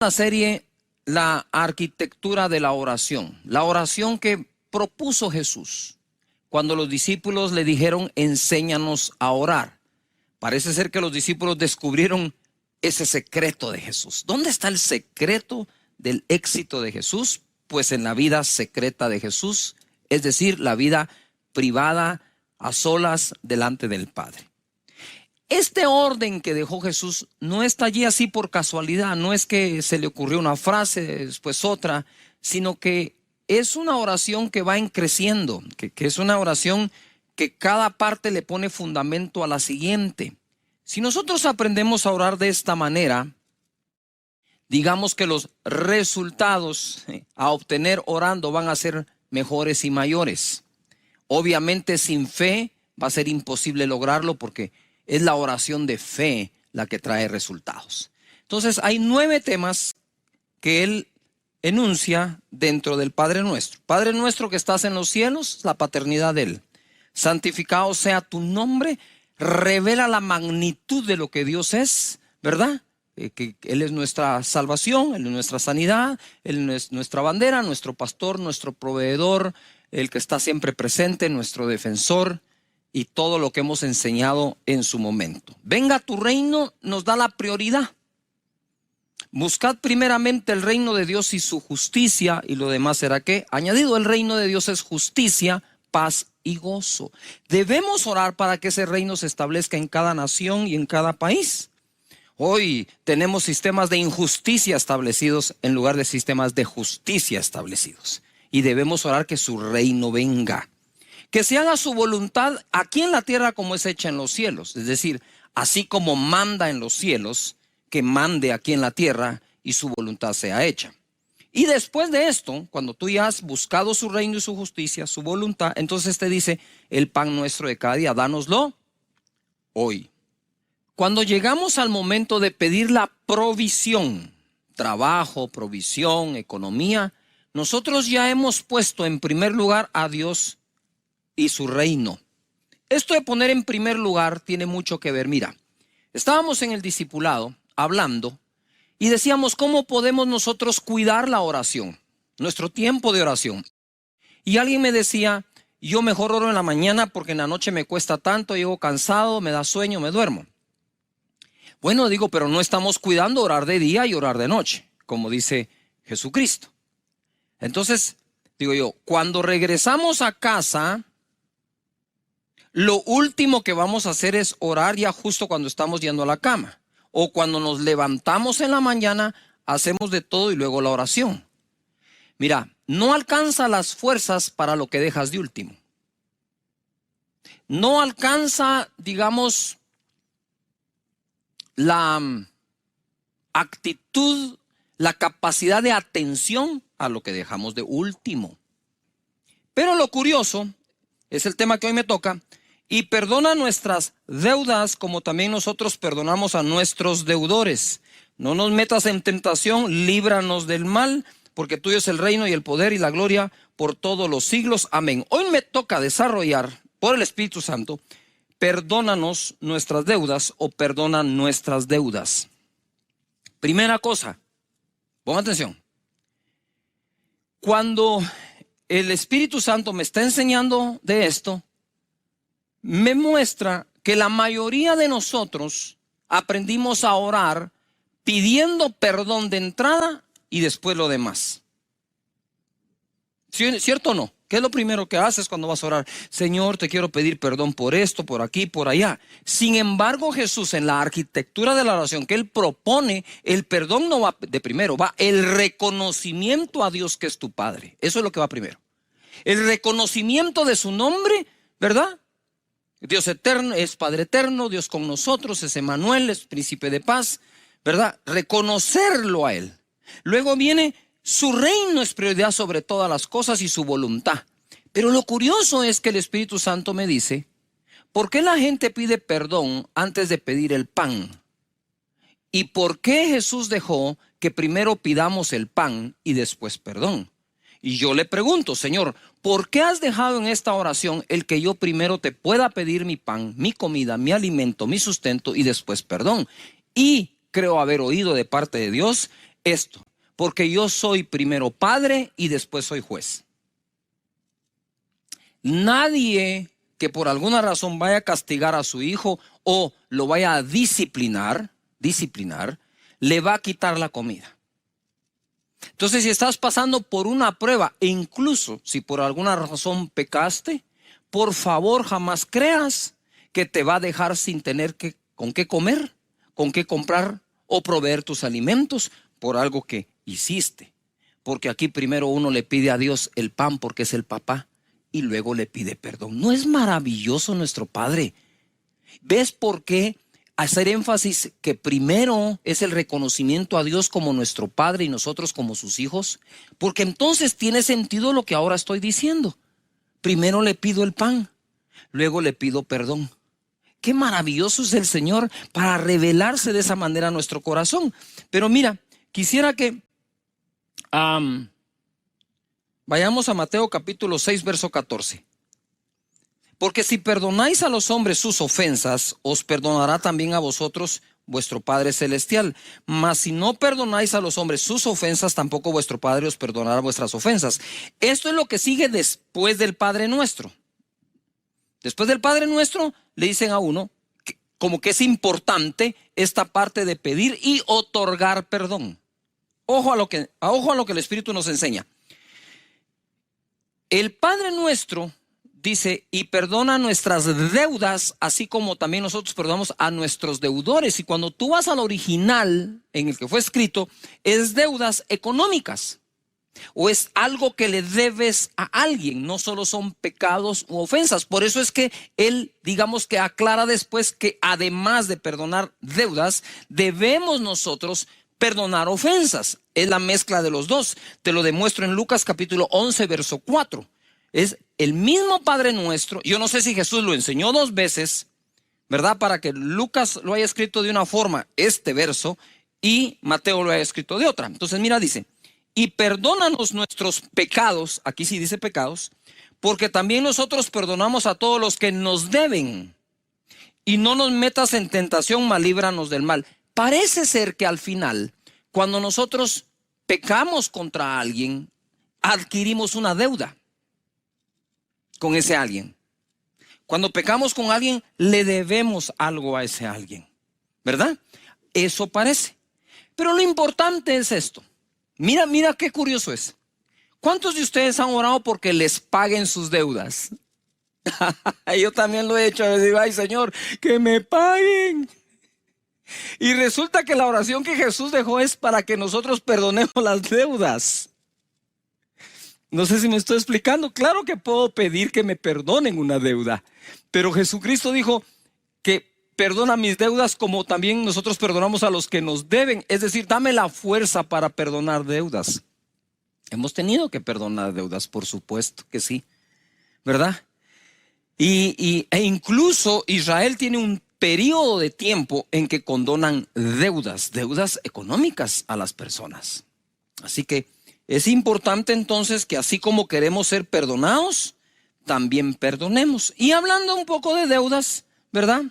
La serie La arquitectura de la oración. La oración que propuso Jesús cuando los discípulos le dijeron: enséñanos a orar. Parece ser que los discípulos descubrieron ese secreto de Jesús. ¿Dónde está el secreto del éxito de Jesús? Pues en la vida secreta de Jesús, es decir, la vida privada, a solas, delante del Padre. Este orden que dejó Jesús no está allí así por casualidad, no es que se le ocurrió una frase, después otra, sino que es una oración que va creciendo, que es una oración que cada parte le pone fundamento a la siguiente. Si nosotros aprendemos a orar de esta manera, digamos que los resultados a obtener orando van a ser mejores y mayores. Obviamente sin fe va a ser imposible lograrlo, porque es la oración de fe la que trae resultados. Entonces hay 9 temas que él enuncia dentro del Padre Nuestro. Padre nuestro que estás en los cielos, la paternidad de él. Santificado sea tu nombre, revela la magnitud de lo que Dios es, ¿verdad? Que Él es nuestra salvación, Él es nuestra sanidad, Él es nuestra bandera, nuestro pastor, nuestro proveedor, el que está siempre presente, nuestro defensor, y todo lo que hemos enseñado en su momento. Venga tu reino nos da la prioridad. Buscad primeramente el reino de Dios y su justicia, y lo demás será ¿qué? Añadido. El reino de Dios es justicia, paz y gozo. Debemos orar para que ese reino se establezca en cada nación y en cada país. Hoy tenemos sistemas de injusticia establecidos en lugar de sistemas de justicia establecidos. Y debemos orar que su reino venga. Que se haga su voluntad aquí en la tierra como es hecha en los cielos. Es decir, así como manda en los cielos, que mande aquí en la tierra y su voluntad sea hecha. Y después de esto, cuando tú ya has buscado su reino y su justicia, su voluntad, entonces te dice: el pan nuestro de cada día, dánoslo hoy. Cuando llegamos al momento de pedir la provisión, trabajo, provisión, economía, nosotros ya hemos puesto en primer lugar a Dios y su reino. Esto de poner en primer lugar tiene mucho que ver. Mira, estábamos en el discipulado hablando y decíamos cómo podemos nosotros cuidar la oración, nuestro tiempo de oración. Y alguien me decía: yo mejor oro en la mañana porque en la noche me cuesta tanto, llego cansado, me da sueño, me duermo. Bueno, digo, pero no estamos cuidando orar de día y orar de noche, como dice Jesucristo. Entonces, digo yo, cuando regresamos a casa, lo último que vamos a hacer es orar ya justo cuando estamos yendo a la cama. O cuando nos levantamos en la mañana, hacemos de todo y luego la oración. Mira, no alcanza las fuerzas para lo que dejas de último. No alcanza, digamos, la actitud, la capacidad de atención a lo que dejamos de último. Pero lo curioso es el tema que hoy me toca. Y perdona nuestras deudas como también nosotros perdonamos a nuestros deudores. No nos metas en tentación, líbranos del mal, porque tuyo es el reino y el poder y la gloria por todos los siglos. Amén. Hoy me toca desarrollar por el Espíritu Santo: perdónanos nuestras deudas o perdona nuestras deudas. Primera cosa, ponga atención. Cuando el Espíritu Santo me está enseñando de esto, me muestra que la mayoría de nosotros aprendimos a orar pidiendo perdón de entrada y después lo demás. ¿Cierto o no? ¿Qué es lo primero que haces cuando vas a orar? Señor, te quiero pedir perdón por esto, por aquí, por allá. Sin embargo, Jesús, en la arquitectura de la oración que Él propone, el perdón no va de primero, va el reconocimiento a Dios que es tu Padre. Eso es lo que va primero. El reconocimiento de su nombre, ¿verdad? Dios eterno, es Padre eterno, Dios con nosotros, es Emmanuel, es Príncipe de paz, ¿verdad? Reconocerlo a Él. Luego viene su reino, es prioridad sobre todas las cosas, y su voluntad. Pero lo curioso es que el Espíritu Santo me dice: ¿por qué la gente pide perdón antes de pedir el pan? ¿Y por qué Jesús dejó que primero pidamos el pan y después perdón? Y yo le pregunto: Señor, ¿por qué has dejado en esta oración el que yo primero te pueda pedir mi pan, mi comida, mi alimento, mi sustento y después perdón? Y creo haber oído de parte de Dios esto, porque yo soy primero padre y después soy juez. Nadie que por alguna razón vaya a castigar a su hijo o lo vaya a disciplinar, le va a quitar la comida. Entonces, si estás pasando por una prueba, e incluso si por alguna razón pecaste, por favor jamás creas que te va a dejar sin tener con qué comer, con qué comprar o proveer tus alimentos por algo que hiciste. Porque aquí primero uno le pide a Dios el pan porque es el papá y luego le pide perdón. ¿No es maravilloso nuestro Padre? ¿Ves por qué hacer énfasis que primero es el reconocimiento a Dios como nuestro Padre y nosotros como sus hijos? Porque entonces tiene sentido lo que ahora estoy diciendo. Primero le pido el pan, luego le pido perdón. Qué maravilloso es el Señor para revelarse de esa manera a nuestro corazón. Pero mira, quisiera que vayamos a Mateo capítulo 6, verso 14. Porque si perdonáis a los hombres sus ofensas, os perdonará también a vosotros vuestro Padre Celestial. Mas si no perdonáis a los hombres sus ofensas, tampoco vuestro Padre os perdonará vuestras ofensas. Esto es lo que sigue después del Padre Nuestro. Después del Padre Nuestro le dicen a uno como que es importante esta parte de pedir y otorgar perdón. Ojo a lo que el Espíritu nos enseña. El Padre Nuestro dice, y perdona nuestras deudas, así como también nosotros perdonamos a nuestros deudores. Y cuando tú vas al original en el que fue escrito, es deudas económicas. O es algo que le debes a alguien, no solo son pecados u ofensas. Por eso es que él, digamos que aclara después que además de perdonar deudas, debemos nosotros perdonar ofensas. Es la mezcla de los dos. Te lo demuestro en Lucas capítulo 11, verso 4. Es el mismo Padre Nuestro. Yo no sé si Jesús lo enseñó 2 veces, ¿verdad? Para que Lucas lo haya escrito de una forma, este verso, y Mateo lo haya escrito de otra. Entonces mira, dice, y perdónanos nuestros pecados, aquí sí dice pecados, porque también nosotros perdonamos a todos los que nos deben. Y no nos metas en tentación, mas líbranos del mal. Parece ser que al final, cuando nosotros pecamos contra alguien, adquirimos una deuda con ese alguien. Cuando pecamos con alguien, le debemos algo a ese alguien, ¿verdad? Eso parece. Pero lo importante es esto. Mira qué curioso es. ¿Cuántos de ustedes han orado porque les paguen sus deudas? Yo también lo he hecho. A veces digo, ay Señor, que me paguen. Y resulta que la oración que Jesús dejó es para que nosotros perdonemos las deudas. No sé si me estoy explicando. Claro que puedo pedir que me perdonen una deuda, pero Jesucristo dijo que perdona mis deudas como también nosotros perdonamos a los que nos deben. Es decir, dame la fuerza para perdonar deudas. Hemos tenido que perdonar deudas, por supuesto que sí, ¿verdad? E incluso Israel tiene un periodo de tiempo en que condonan deudas económicas a las personas. Así que es importante entonces que así como queremos ser perdonados, también perdonemos. Y hablando un poco de deudas, ¿verdad?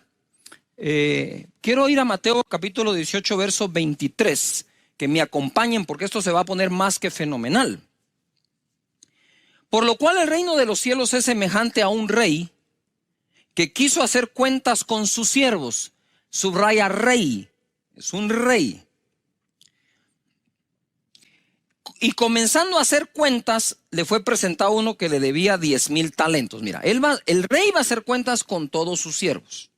Quiero ir a Mateo capítulo 18, verso 23, que me acompañen porque esto se va a poner más que fenomenal. Por lo cual el reino de los cielos es semejante a un rey que quiso hacer cuentas con sus siervos. Subraya rey, es un rey. Y comenzando a hacer cuentas, le fue presentado uno que le debía 10,000 talentos. Mira, el rey va a hacer cuentas con todos sus siervos.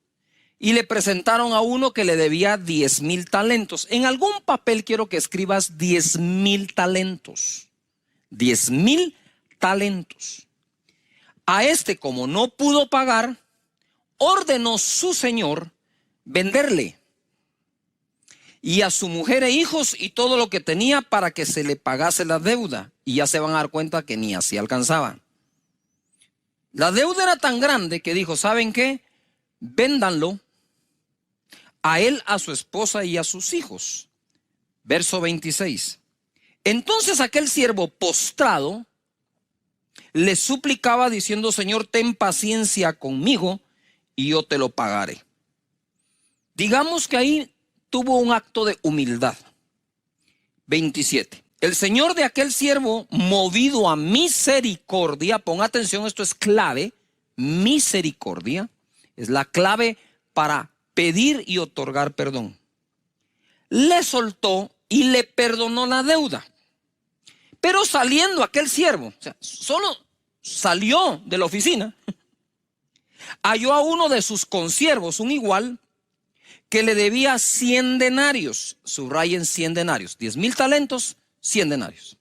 Y le presentaron a uno que le debía 10,000 talentos. En algún papel quiero que escribas 10,000 talentos. 10,000 talentos. A este, como no pudo pagar, ordenó su señor venderle. Y a su mujer e hijos y todo lo que tenía para que se le pagase la deuda. Y ya se van a dar cuenta que ni así alcanzaba. La deuda era tan grande que dijo, ¿saben qué? Véndanlo a él, a su esposa y a sus hijos. Verso 26. Entonces aquel siervo postrado le suplicaba diciendo, Señor, ten paciencia conmigo y yo te lo pagaré. Digamos que ahí tuvo un acto de humildad. 27. El señor de aquel siervo, movido a misericordia, pon atención, esto es clave, misericordia, es la clave para pedir y otorgar perdón. Le soltó y le perdonó la deuda. Pero saliendo aquel siervo, o sea, solo salió de la oficina, halló a uno de sus consiervos, un igual, que le debía 100 denarios. Subrayen 100 denarios, 10,000 talentos, 100 denarios.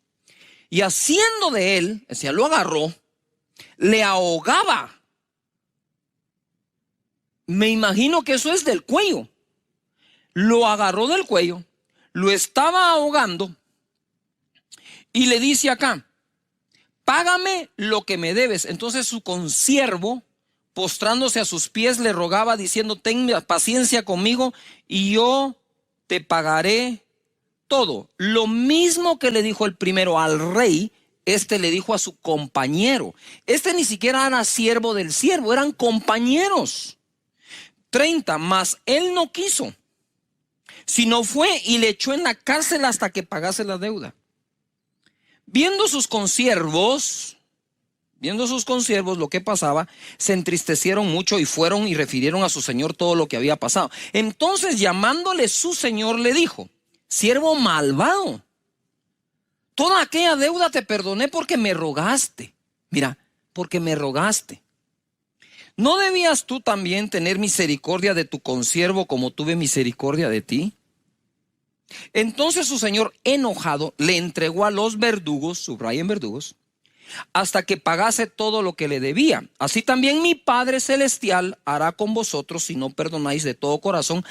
Y haciendo de él, o sea, lo agarró, le ahogaba. Me imagino que eso es del cuello. Lo agarró del cuello, lo estaba ahogando y le dice acá, págame lo que me debes. Entonces su consiervo, postrándose a sus pies, le rogaba diciendo, ten paciencia conmigo y yo te pagaré todo. Lo mismo que le dijo el primero al rey, este le dijo a su compañero. Este ni siquiera era siervo del siervo, eran compañeros. 30, mas él no quiso, sino fue y le echó en la cárcel hasta que pagase la deuda. Viendo sus consiervos lo que pasaba, se entristecieron mucho y fueron y refirieron a su señor todo lo que había pasado. Entonces, llamándole su señor, le dijo, siervo malvado, toda aquella deuda te perdoné porque me rogaste. Mira, porque me rogaste. ¿No debías tú también tener misericordia de tu consiervo como tuve misericordia de ti? Entonces su señor, enojado, le entregó a los verdugos, subrayen verdugos, hasta que pagase todo lo que le debía. Así también mi Padre Celestial hará con vosotros si no perdonáis de todo corazón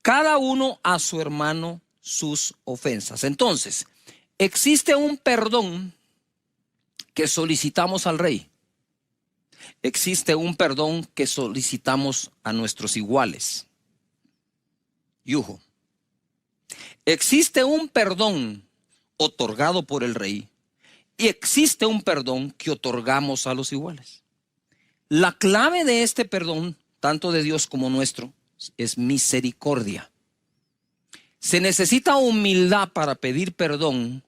cada uno a su hermano sus ofensas. Entonces, existe un perdón que solicitamos al rey. Existe un perdón que solicitamos a nuestros iguales. Yujo. Existe un perdón otorgado por el rey y existe un perdón que otorgamos a los iguales. La clave de este perdón, tanto de Dios como nuestro, es misericordia. Se necesita humildad para pedir perdón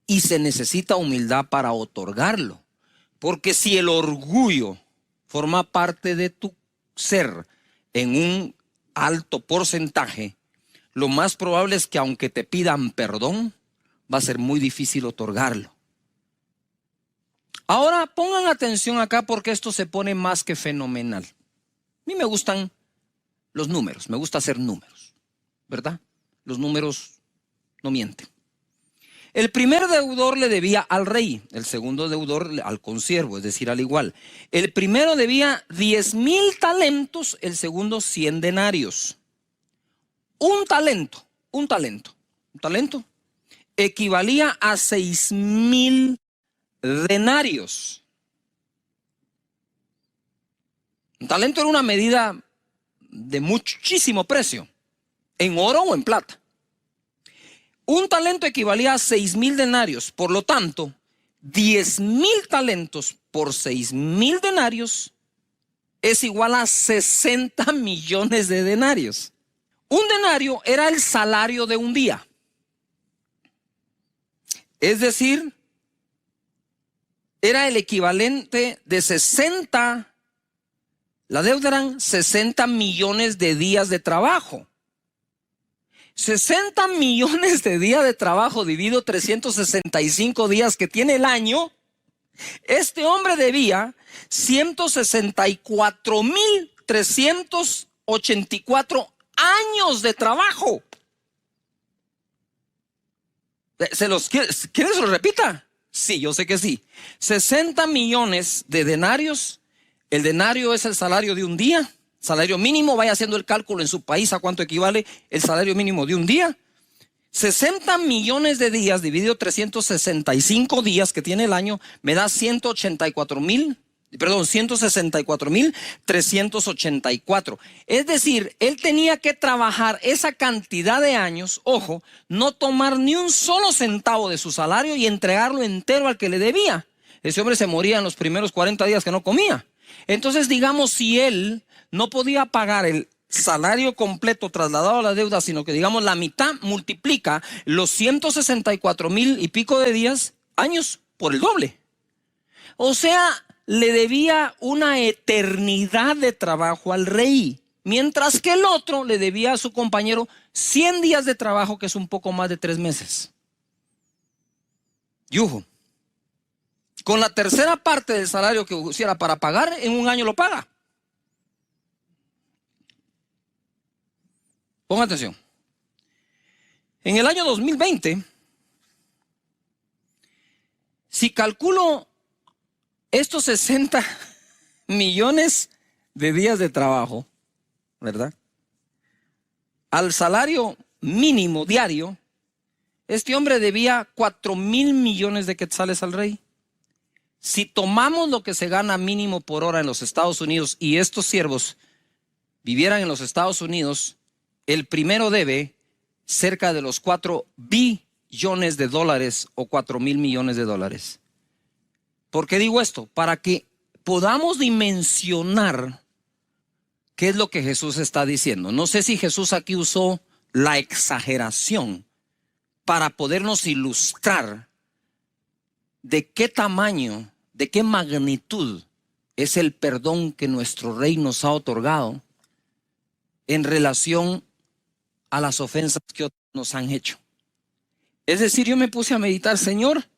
y se necesita humildad para otorgarlo. Porque si el orgullo forma parte de tu ser en un alto porcentaje, lo más probable es que aunque te pidan perdón, va a ser muy difícil otorgarlo. Ahora pongan atención acá porque esto se pone más que fenomenal. A mí me gustan los números, me gusta hacer números, ¿verdad? Los números no mienten. El primer deudor le debía al rey, el segundo deudor al consiervo, es decir, al igual. El primero debía 10,000 talentos, el segundo 100 denarios. Un talento equivalía a 6,000 denarios. Un talento era una medida de muchísimo precio, en oro o en plata. Un talento equivalía a 6,000 denarios, por lo tanto, 10,000 talentos por 6,000 denarios es igual a 60 millones de denarios. Un denario era el salario de un día. Es decir, era el equivalente de 60, la deuda eran 60 millones de días de trabajo. 60 millones de días de trabajo dividido 365 días que tiene el año. Este hombre debía 164,384 años de trabajo. ¿Quieren que se lo repita? Sí, yo sé que sí. 60 millones de denarios. El denario es el salario de un día. Salario mínimo, vaya haciendo el cálculo en su país a cuánto equivale el salario mínimo de un día. 60 millones de días dividido 365 días que tiene el año me da 164,384. Es decir, él tenía que trabajar esa cantidad de años, ojo, no tomar ni un solo centavo de su salario y entregarlo entero al que le debía. Ese hombre se moría en los primeros 40 días que no comía. Entonces, digamos, si él no podía pagar salario completo trasladado a la deuda, sino que digamos la mitad, multiplica los 164,000 y pico de días, años, por el doble. O sea, le debía una eternidad de trabajo al rey, mientras que el otro le debía a su compañero 100 días de trabajo, que es un poco más de 3 meses. Yujo, con la tercera parte del salario que pusiera para pagar, en un año lo paga. Ponga atención. En el año 2020, si calculo estos 60 millones de días de trabajo, ¿verdad?, al salario mínimo diario, este hombre debía 4,000 millones de quetzales al rey. Si tomamos lo que se gana mínimo por hora en los Estados Unidos y estos siervos vivieran en los Estados Unidos, el primero debe cerca de los 4 billones de dólares o 4,000 millones de dólares. ¿Por qué digo esto? Para que podamos dimensionar qué es lo que Jesús está diciendo. No sé si Jesús aquí usó la exageración para podernos ilustrar de qué tamaño, de qué magnitud es el perdón que nuestro Rey nos ha otorgado en relación a las ofensas que otros nos han hecho. Es decir, yo me puse a meditar, Señor,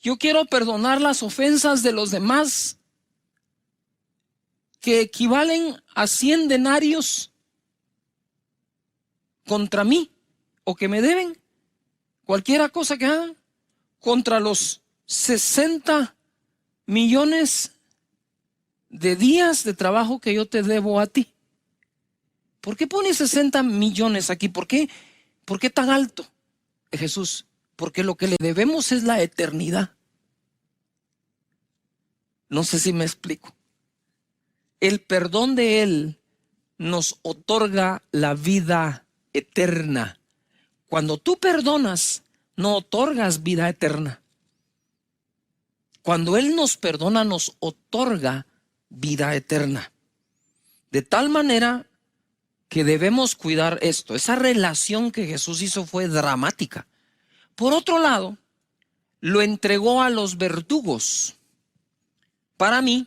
yo quiero perdonar las ofensas de los demás que equivalen a 100 denarios contra mí, o que me deben, cualquiera cosa que hagan, contra los 60 millones de días de trabajo que yo te debo a ti. ¿Por qué pones 60 millones aquí? ¿Por qué tan alto, Jesús? Porque lo que le debemos es la eternidad. No sé si me explico. El perdón de Él nos otorga la vida eterna. Cuando tú perdonas, no otorgas vida eterna. Cuando Él nos perdona, nos otorga vida eterna. De tal manera que debemos cuidar esto. Esa relación que Jesús hizo fue dramática. Por otro lado, lo entregó a los verdugos. Para mí,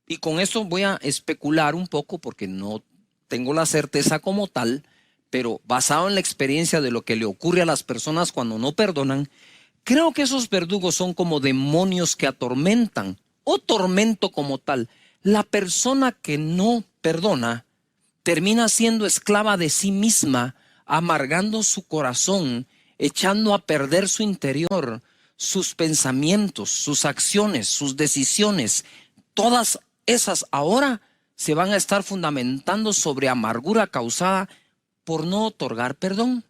y con esto voy a especular un poco porque no tengo la certeza como tal, pero basado en la experiencia de lo que le ocurre a las personas cuando no perdonan, creo que esos verdugos son como demonios que atormentan, o tormento como tal. La persona que no perdona termina siendo esclava de sí misma, amargando su corazón, echando a perder su interior, sus pensamientos, sus acciones, sus decisiones. Todas esas ahora se van a estar fundamentando sobre amargura causada por no otorgar perdón.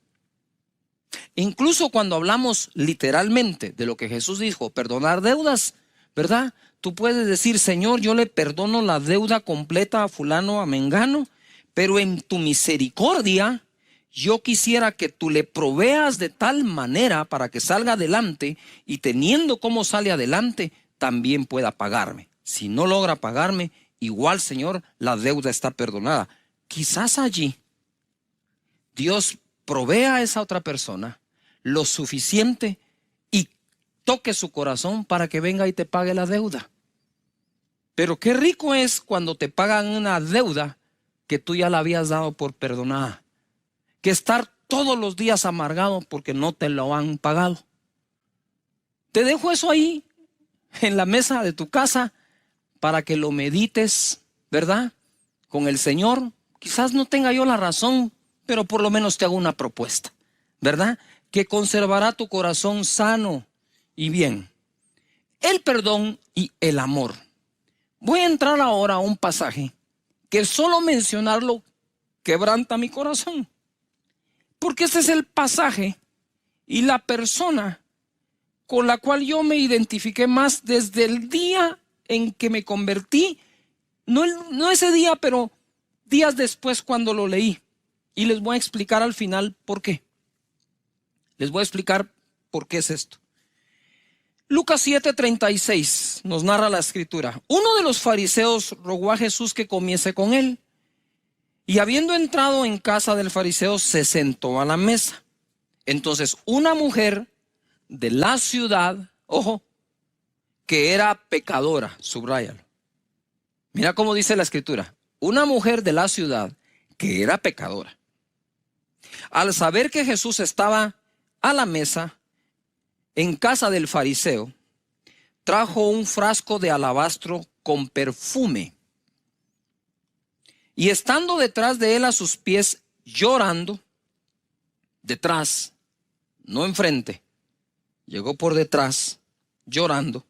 Incluso cuando hablamos literalmente de lo que Jesús dijo, perdonar deudas, ¿verdad? Tú puedes decir, Señor, yo le perdono la deuda completa a fulano, a mengano, pero en tu misericordia yo quisiera que tú le proveas de tal manera para que salga adelante, y teniendo cómo sale adelante, también pueda pagarme. Si no logra pagarme, igual, Señor, la deuda está perdonada. Quizás allí Dios provea a esa otra persona lo suficiente y toque su corazón para que venga y te pague la deuda. Pero qué rico es cuando te pagan una deuda que tú ya la habías dado por perdonada, que estar todos los días amargado porque no te lo han pagado. Te dejo eso ahí en la mesa de tu casa para que lo medites, ¿verdad?, con el Señor. Quizás no tenga yo la razón, pero por lo menos te hago una propuesta, ¿verdad?, que conservará tu corazón sano y bien. El perdón y el amor. Voy a entrar ahora a un pasaje que solo mencionarlo quebranta mi corazón, porque este es el pasaje y la persona con la cual yo me identifiqué más desde el día en que me convertí. No ese día, pero días después cuando lo leí. Y les voy a explicar al final por qué. Les voy a explicar por qué es esto. Lucas 7:36 nos narra la escritura. Uno de los fariseos rogó a Jesús que comiese con él. Y habiendo entrado en casa del fariseo, se sentó a la mesa. Entonces una mujer de la ciudad, ojo, que era pecadora, subráyalo. Mira cómo dice la escritura, una mujer de la ciudad que era pecadora. Al saber que Jesús estaba a la mesa en casa del fariseo, trajo un frasco de alabastro con perfume. Y estando detrás de él a sus pies, llorando, detrás, no enfrente, llegó por detrás, llorando,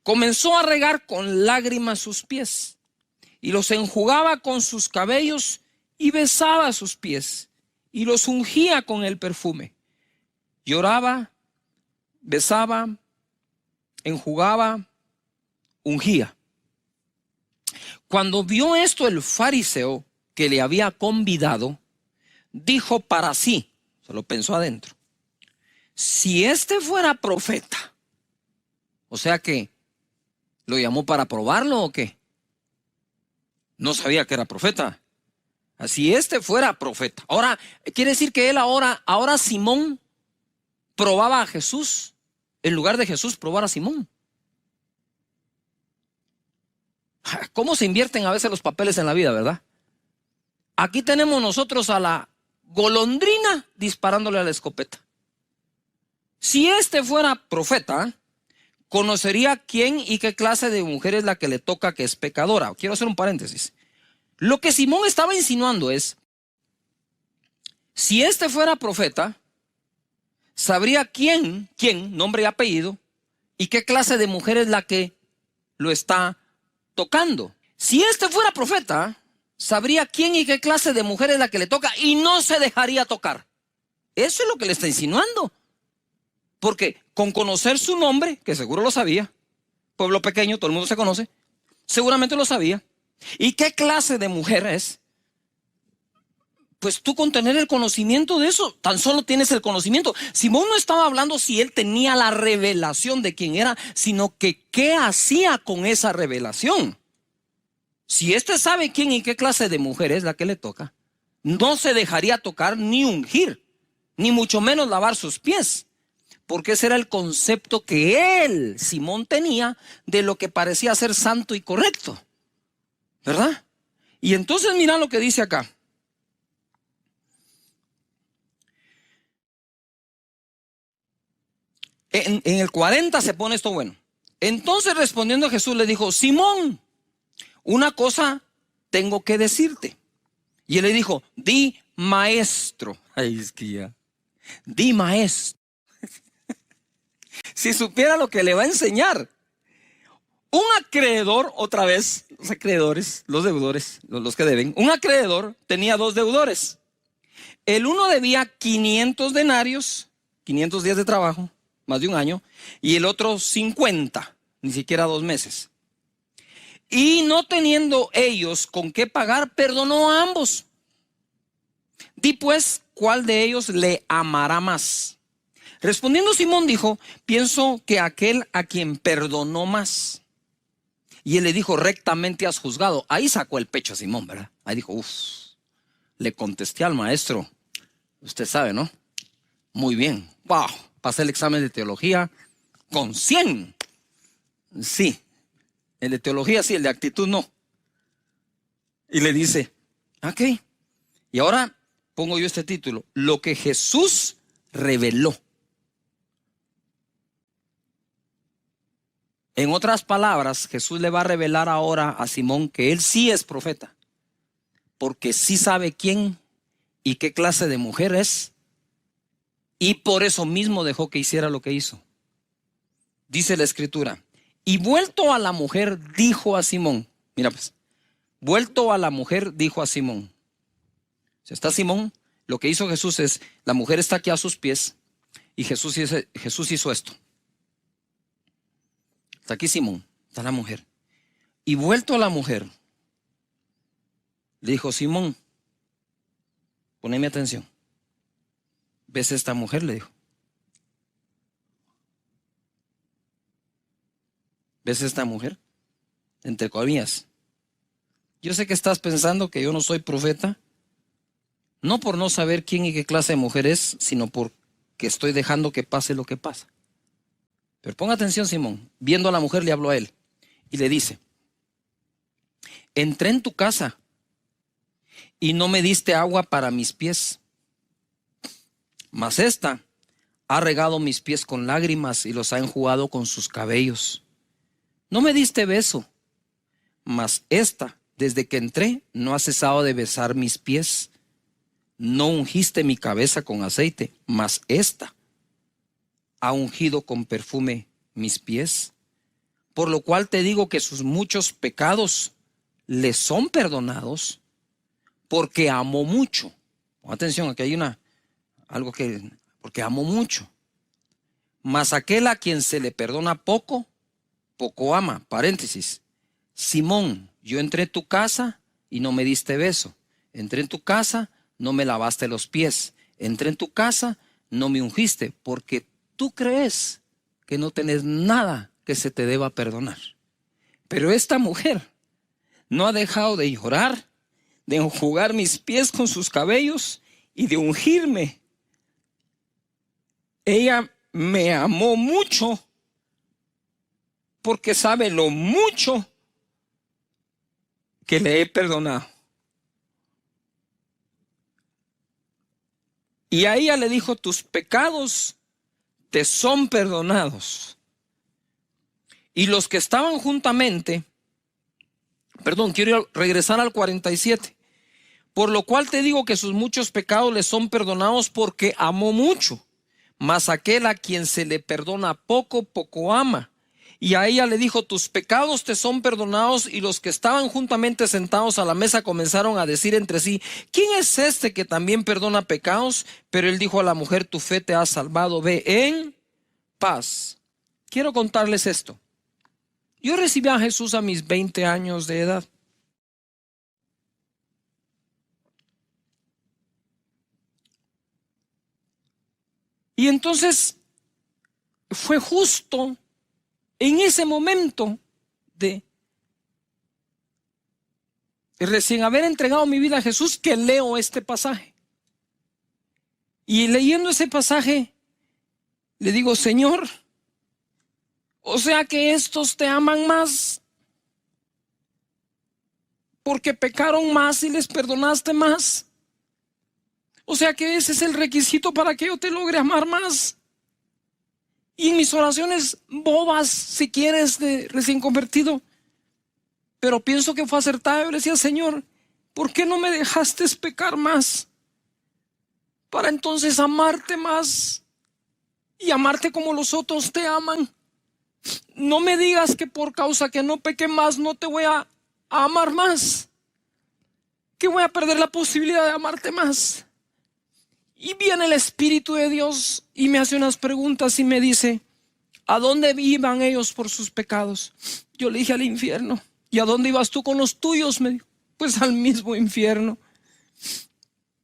comenzó a regar con lágrimas sus pies y los enjugaba con sus cabellos y besaba sus pies y los ungía con el perfume. Lloraba, besaba, enjugaba, ungía. Cuando vio esto el fariseo que le había convidado, dijo para sí, se lo pensó adentro, si este fuera profeta, o sea que lo llamó para probarlo o qué, no sabía que era profeta. Si este fuera profeta, ahora quiere decir que él ahora Simón probaba a Jesús, en lugar de Jesús probar a Simón. ¿Cómo se invierten a veces los papeles en la vida, verdad? Aquí tenemos nosotros a la golondrina disparándole a la escopeta. Si este fuera profeta, conocería quién y qué clase de mujer es la que le toca que es pecadora. Quiero hacer un paréntesis. Lo que Simón estaba insinuando es, si este fuera profeta, sabría quién, nombre y apellido, y qué clase de mujer es la que lo está tocando. Si este fuera profeta, sabría quién y qué clase de mujer es la que le toca y no se dejaría tocar. Eso es lo que le está insinuando. Porque con conocer su nombre, que seguro lo sabía, pueblo pequeño, todo el mundo se conoce, seguramente lo sabía. ¿Y qué clase de mujer es? Pues tú con tener el conocimiento de eso, tan solo tienes el conocimiento. Simón no estaba hablando si él tenía la revelación de quién era, sino que qué hacía con esa revelación. Si éste sabe quién y qué clase de mujer es la que le toca, no se dejaría tocar ni ungir, ni mucho menos lavar sus pies, porque ese era el concepto que él, Simón, tenía de lo que parecía ser santo y correcto, ¿verdad? Y entonces mira lo que dice acá. En el 40 se pone esto bueno. Entonces respondiendo Jesús le dijo, Simón, una cosa tengo que decirte. Y él le dijo, di maestro. Ay, es que ya. Di maestro. Si supiera lo que le va a enseñar. Un acreedor, otra vez, los acreedores, los deudores, los que deben. Un acreedor tenía dos deudores. El uno debía 500 denarios, 500 días de trabajo, más de un año, y el otro 50, ni siquiera 2 meses. Y no teniendo ellos con qué pagar, perdonó a ambos. Di pues, ¿cuál de ellos le amará más? Respondiendo Simón dijo, pienso que aquel a quien perdonó más. Y él le dijo, rectamente has juzgado. Ahí sacó el pecho a Simón, ¿verdad? Ahí dijo, le contesté al maestro. Usted sabe, ¿no? Muy bien. Wow, pasé el examen de teología con 100. Sí, el de teología sí, el de actitud no. Y le dice, ok. Y ahora pongo yo este título, lo que Jesús reveló. En otras palabras, Jesús le va a revelar ahora a Simón que él sí es profeta, porque sí sabe quién y qué clase de mujer es, y por eso mismo dejó que hiciera lo que hizo. Dice la escritura, y vuelto a la mujer dijo a Simón, mira pues, vuelto a la mujer dijo a Simón, si está Simón, lo que hizo Jesús es, la mujer está aquí a sus pies, y Jesús hizo esto. Está aquí Simón, está la mujer. Y vuelto a la mujer, le dijo, Simón, poneme atención. ¿Ves esta mujer? Le dijo. ¿Ves esta mujer? Entre comillas. Yo sé que estás pensando que yo no soy profeta, no por no saber quién y qué clase de mujer es, sino porque estoy dejando que pase lo que pasa. Pero ponga atención, Simón. Viendo a la mujer, le habló a él y le dice: entré en tu casa y no me diste agua para mis pies, mas esta ha regado mis pies con lágrimas y los ha enjugado con sus cabellos. No me diste beso, mas esta, desde que entré, no ha cesado de besar mis pies. No ungiste mi cabeza con aceite, mas esta ha ungido con perfume mis pies. Por lo cual te digo que sus muchos pecados le son perdonados, porque amó mucho. Pon atención, aquí hay porque amó mucho. Mas aquel a quien se le perdona poco, poco ama. Paréntesis. Simón, yo entré en tu casa y no me diste beso. Entré en tu casa, no me lavaste los pies. Entré en tu casa, no me ungiste, porque tú crees que no tenés nada que se te deba perdonar. Pero esta mujer no ha dejado de llorar, de enjugar mis pies con sus cabellos y de ungirme. Ella me amó mucho porque sabe lo mucho que le he perdonado. Y a ella le dijo: tus pecados te son perdonados. Y los que estaban juntamente, quiero regresar al 47. Por lo cual te digo que sus muchos pecados le son perdonados, porque amó mucho. Mas aquel a quien se le perdona poco, poco ama. Y a ella le dijo: tus pecados te son perdonados. Y los que estaban juntamente sentados a la mesa comenzaron a decir entre sí: ¿quién es este que también perdona pecados? Pero él dijo a la mujer: tu fe te ha salvado, ve en paz. Quiero contarles esto. Yo recibí a Jesús a mis 20 años de edad. Y entonces fue justo en ese momento de recién haber entregado mi vida a Jesús que leo este pasaje. Y leyendo ese pasaje le digo: Señor, o sea que estos te aman más porque pecaron más y les perdonaste más. O sea que ese es el requisito para que yo te logre amar más. Y en mis oraciones bobas, si quieres, de recién convertido, pero pienso que fue acertado, yo le decía: Señor, ¿por qué no me dejaste pecar más? Para entonces amarte más y amarte como los otros te aman. No me digas que por causa que no peque más no te voy a amar más, que voy a perder la posibilidad de amarte más. Y viene el Espíritu de Dios y me hace unas preguntas y me dice: ¿a dónde iban ellos por sus pecados? Yo le dije: al infierno. ¿Y a dónde ibas tú con los tuyos? Me dijo: pues al mismo infierno.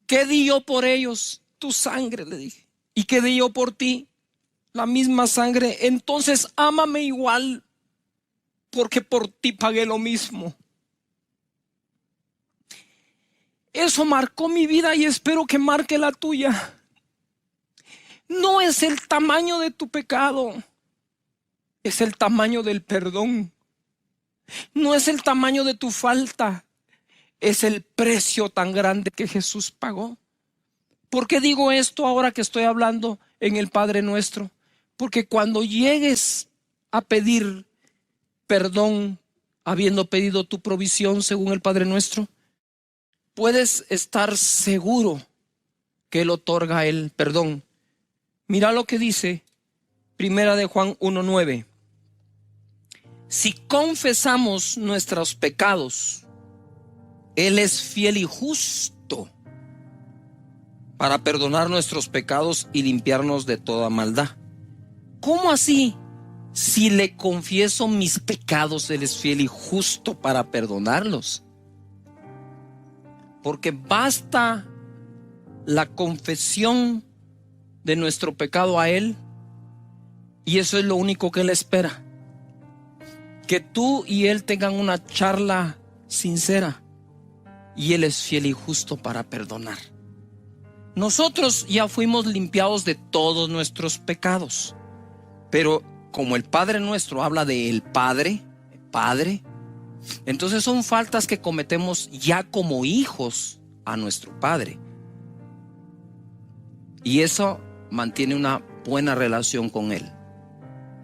¿Qué di yo por ellos? Tu sangre, le dije. ¿Y qué di yo por ti? La misma sangre. Entonces ámame igual, porque por ti pagué lo mismo. Eso marcó mi vida y espero que marque la tuya. No es el tamaño de tu pecado, es el tamaño del perdón. No es el tamaño de tu falta, es el precio tan grande que Jesús pagó. ¿Por qué digo esto ahora que estoy hablando en el Padre Nuestro? Porque cuando llegues a pedir perdón, habiendo pedido tu provisión según el Padre Nuestro, puedes estar seguro que Él otorga el perdón. Mira lo que dice Primera de Juan 1:9. Si confesamos nuestros pecados, Él es fiel y justo para perdonar nuestros pecados y limpiarnos de toda maldad. ¿Cómo así? Si le confieso mis pecados, Él es fiel y justo para perdonarlos. Porque basta la confesión de nuestro pecado a Él, y eso es lo único que Él espera. Que tú y Él tengan una charla sincera. y Él es fiel y justo para perdonar. Nosotros ya fuimos limpiados de todos nuestros pecados, pero como el Padre nuestro habla de el Padre, entonces son faltas que cometemos ya como hijos a nuestro Padre. Y eso mantiene una buena relación con Él.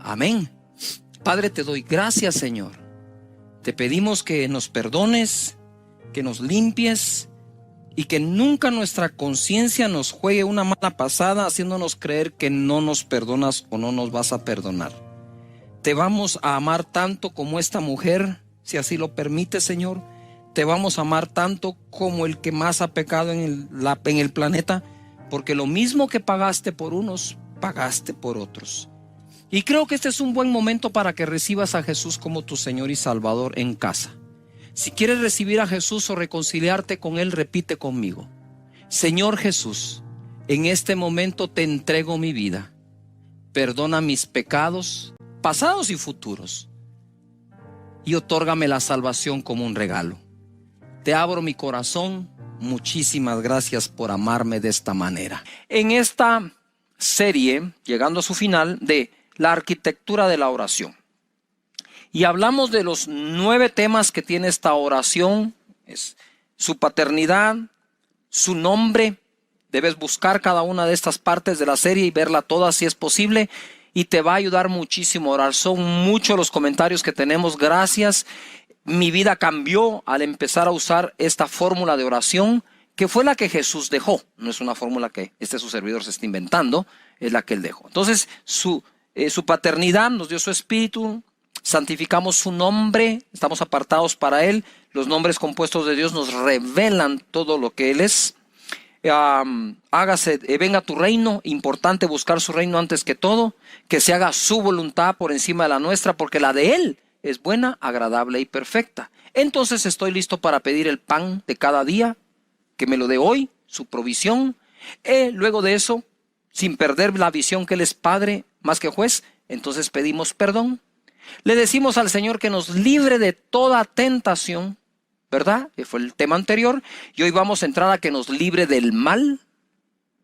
Amén. Padre, te doy gracias, Señor. Te pedimos que nos perdones, que nos limpies y que nunca nuestra conciencia nos juegue una mala pasada haciéndonos creer que no nos perdonas o no nos vas a perdonar. Te vamos a amar tanto como esta mujer, si así lo permite, Señor. Te vamos a amar tanto como el que más ha pecado en el planeta, porque lo mismo que pagaste por unos, pagaste por otros. Y creo que este es un buen momento para que recibas a Jesús como tu Señor y Salvador en casa. Si quieres recibir a Jesús o reconciliarte con Él, repite conmigo: Señor Jesús, en este momento te entrego mi vida. Perdona mis pecados, pasados y futuros, y otórgame la salvación como un regalo. Te abro mi corazón. Muchísimas gracias por amarme de esta manera. En esta serie, llegando a su final, de la arquitectura de la oración, y hablamos de los 9 temas que tiene esta oración: es su paternidad, su nombre. Debes buscar cada una de estas partes de la serie y verla toda si es posible, y te va a ayudar muchísimo a orar. Son muchos los comentarios que tenemos. Gracias. Mi vida cambió al empezar a usar esta fórmula de oración, que fue la que Jesús dejó. No es una fórmula que su servidor se está inventando, es la que Él dejó. Entonces, su paternidad nos dio su espíritu, santificamos su nombre, estamos apartados para Él. Los nombres compuestos de Dios nos revelan todo lo que Él es. Venga tu reino, importante buscar su reino antes que todo, que se haga su voluntad por encima de la nuestra, porque la de Él es buena, agradable y perfecta. Entonces estoy listo para pedir el pan de cada día, que me lo dé hoy, su provisión. Luego de eso, sin perder la visión que Él es Padre más que juez, entonces pedimos perdón. Le decimos al Señor que nos libre de toda tentación, ¿verdad? Que fue el tema anterior. Y hoy vamos a entrar a que nos libre del mal.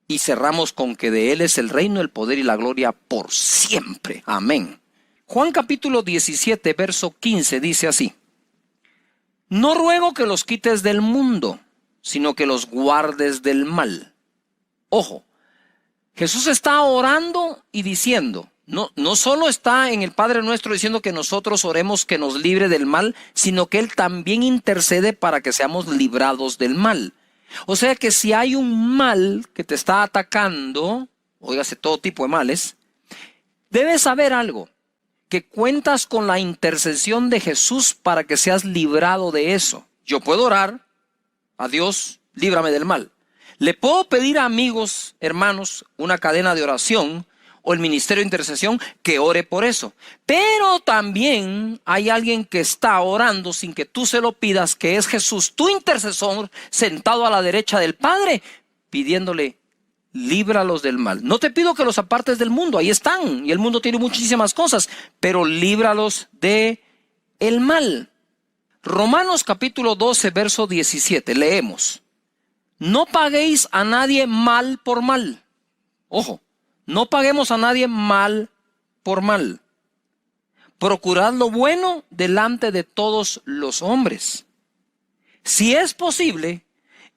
Y cerramos con que de Él es el reino, el poder y la gloria por siempre. Amén. Juan capítulo 17, verso 15 dice así: No ruego que los quites del mundo, sino que los guardes del mal. Ojo, Jesús está orando y diciendo, no solo está en el Padre Nuestro diciendo que nosotros oremos que nos libre del mal, sino que Él también intercede para que seamos librados del mal. O sea que si hay un mal que te está atacando, óigase, todo tipo de males, debes saber algo: que cuentas con la intercesión de Jesús para que seas librado de eso. Yo puedo orar a Dios, líbrame del mal. Le puedo pedir a amigos, hermanos, una cadena de oración o el ministerio de intercesión que ore por eso. Pero también hay alguien que está orando sin que tú se lo pidas, que es Jesús, tu intercesor, sentado a la derecha del Padre, pidiéndole: líbralos del mal. No te pido que los apartes del mundo, ahí están, y el mundo tiene muchísimas cosas, pero líbralos de el mal. Romanos capítulo 12, verso 17, leemos: No paguéis a nadie mal por mal. Ojo, no paguemos a nadie mal por mal. Procurad lo bueno delante de todos los hombres. Si es posible,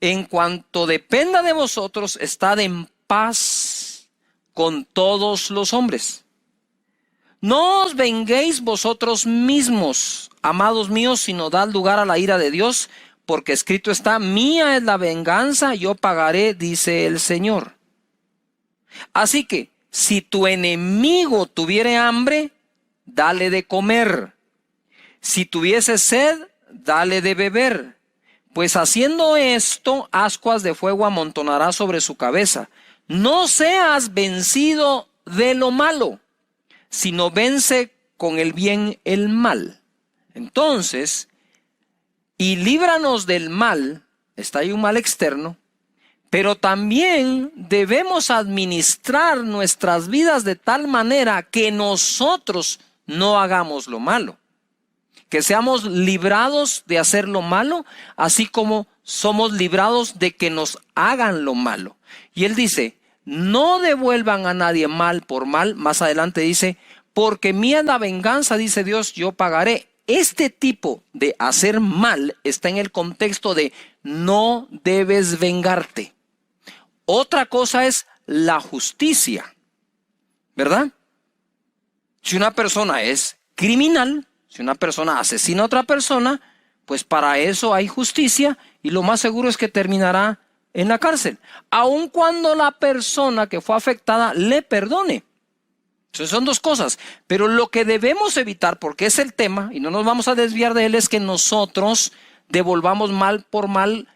en cuanto dependa de vosotros, estad en paz con todos los hombres. No os venguéis vosotros mismos, amados míos, sino dad lugar a la ira de Dios, porque escrito está: mía es la venganza, yo pagaré, dice el Señor. Así que, si tu enemigo tuviere hambre, dale de comer. Si tuviese sed, dale de beber. Pues haciendo esto, ascuas de fuego amontonará sobre su cabeza. No seas vencido de lo malo, sino vence con el bien el mal. Entonces, y líbranos del mal, está ahí un mal externo, pero también debemos administrar nuestras vidas de tal manera que nosotros no hagamos lo malo. que seamos librados de hacer lo malo, así como somos librados de que nos hagan lo malo. Y él dice, no devuelvan a nadie mal por mal. Más adelante dice, porque mía es la venganza, dice Dios, yo pagaré. Este tipo de hacer mal está en el contexto de no debes vengarte. Otra cosa es la justicia, ¿verdad? Si una persona es criminal, si una persona asesina a otra persona, pues para eso hay justicia y lo más seguro es que terminará en la cárcel, aun cuando la persona que fue afectada le perdone. Entonces son dos cosas, pero lo que debemos evitar, porque es el tema, y no nos vamos a desviar de él, es que nosotros devolvamos mal por mal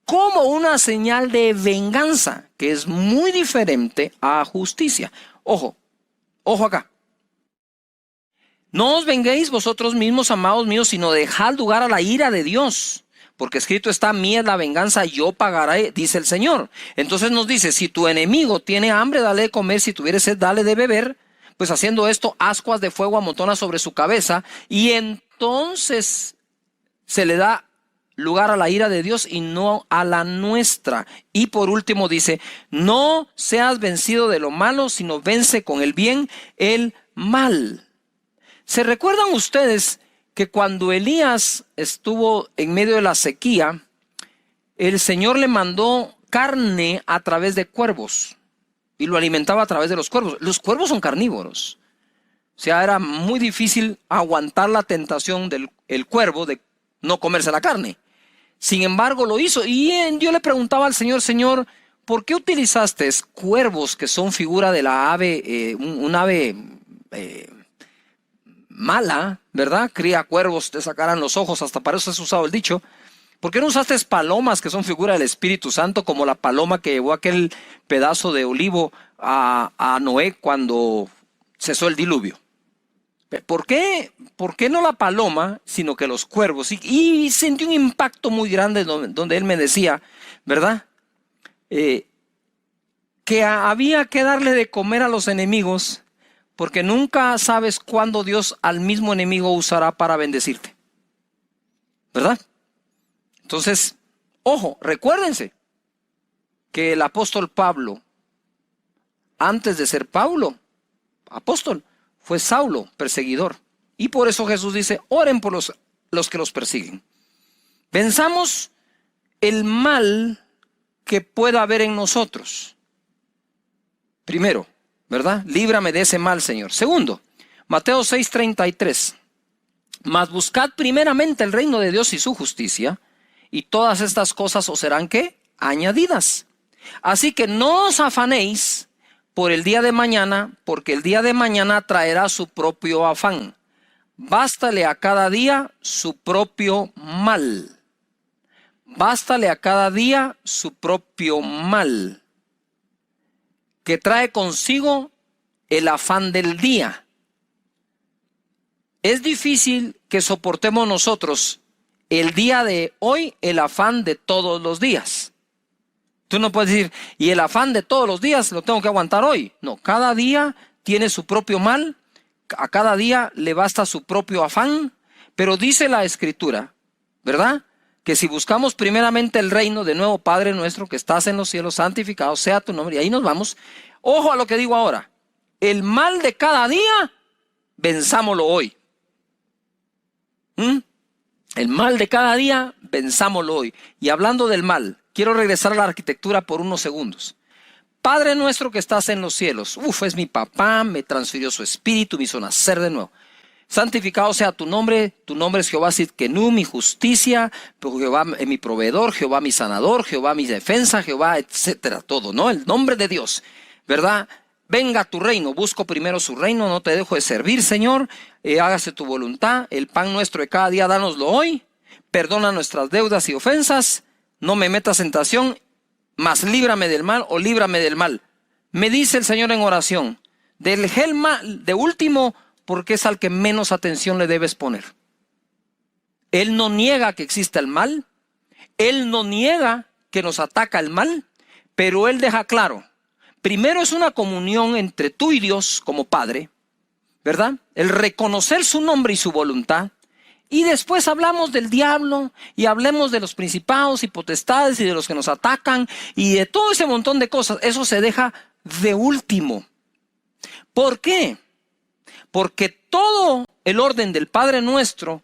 como una señal de venganza, que es muy diferente a justicia. Ojo acá. No os venguéis vosotros mismos, amados míos, sino dejad lugar a la ira de Dios. Porque escrito está, mía es la venganza, yo pagaré, dice el Señor. Entonces nos dice, si tu enemigo tiene hambre, dale de comer, si tuviere sed, dale de beber. Pues haciendo esto, ascuas de fuego amontona sobre su cabeza, y entonces se le da lugar a la ira de Dios y no a la nuestra. Y por último dice, no seas vencido de lo malo, sino vence con el bien el mal. ¿Se recuerdan ustedes que cuando Elías estuvo en medio de la sequía, el Señor le mandó carne a través de cuervos y lo alimentaba a través de los cuervos? Los cuervos son carnívoros. O sea, era muy difícil aguantar la tentación del cuervo de no comerse la carne. Sin embargo, lo hizo. Y yo le preguntaba al Señor, Señor, ¿por qué utilizaste cuervos que son figura de la ave, un ave mala, ¿verdad? Cría cuervos, te sacarán los ojos, hasta para eso has usado el dicho. ¿Por qué no usaste palomas que son figura del Espíritu Santo, como la paloma que llevó aquel pedazo de olivo a Noé cuando cesó el diluvio? ¿Por qué no la paloma, sino que los cuervos? Y sentí un impacto muy grande donde él me decía, ¿verdad? Que había que darle de comer a los enemigos, porque nunca sabes cuándo Dios al mismo enemigo usará para bendecirte, ¿verdad? Entonces, ojo, recuérdense que el apóstol Pablo, antes de ser Pablo, apóstol, fue Saulo, perseguidor. Y por eso Jesús dice, oren por los que los persiguen. Pensamos el mal que pueda haber en nosotros. Primero, ¿verdad? Líbrame de ese mal, Señor. Segundo, Mateo 6:33. Mas buscad primeramente el reino de Dios y su justicia, y todas estas cosas os serán, ¿qué? Añadidas. Así que no os afanéis por el día de mañana, porque el día de mañana traerá su propio afán. Bástale a cada día su propio mal. Bástale a cada día su propio mal, que trae consigo el afán del día. Es difícil que soportemos nosotros el día de hoy el afán de todos los días. Tú no puedes decir, y el afán de todos los días lo tengo que aguantar hoy. No, cada día tiene su propio mal, a cada día le basta su propio afán, pero dice la Escritura, ¿verdad? Que si buscamos primeramente el reino, de nuevo, Padre nuestro que estás en los cielos, santificado sea tu nombre, y ahí nos vamos. Ojo a lo que digo ahora, el mal de cada día, venzámoslo hoy. El mal de cada día, venzámoslo hoy. Y hablando del mal, quiero regresar a la arquitectura por unos segundos. Padre nuestro que estás en los cielos, es mi papá, me transfirió su espíritu, me hizo nacer de nuevo. Santificado sea tu nombre es Jehová Sidkenu, mi justicia, Jehová mi proveedor, Jehová mi sanador, Jehová mi defensa, Jehová, etcétera, todo, ¿no? El nombre de Dios, ¿verdad? Venga tu reino, busco primero su reino, no te dejo de servir, Señor, hágase tu voluntad, el pan nuestro de cada día, dánoslo hoy, perdona nuestras deudas y ofensas, no me metas en tentación, mas líbrame del mal o líbrame del mal. Me dice el Señor en oración, del mal, de último, porque es al que menos atención le debes poner. Él no niega que exista el mal, Él no niega que nos ataca el mal, pero Él deja claro, primero es una comunión entre tú y Dios como Padre, ¿verdad? El reconocer su nombre y su voluntad, Y después hablamos del diablo y hablemos de los principados y potestades y de los que nos atacan y de todo ese montón de cosas. Eso se deja de último. ¿Por qué? Porque todo el orden del Padre Nuestro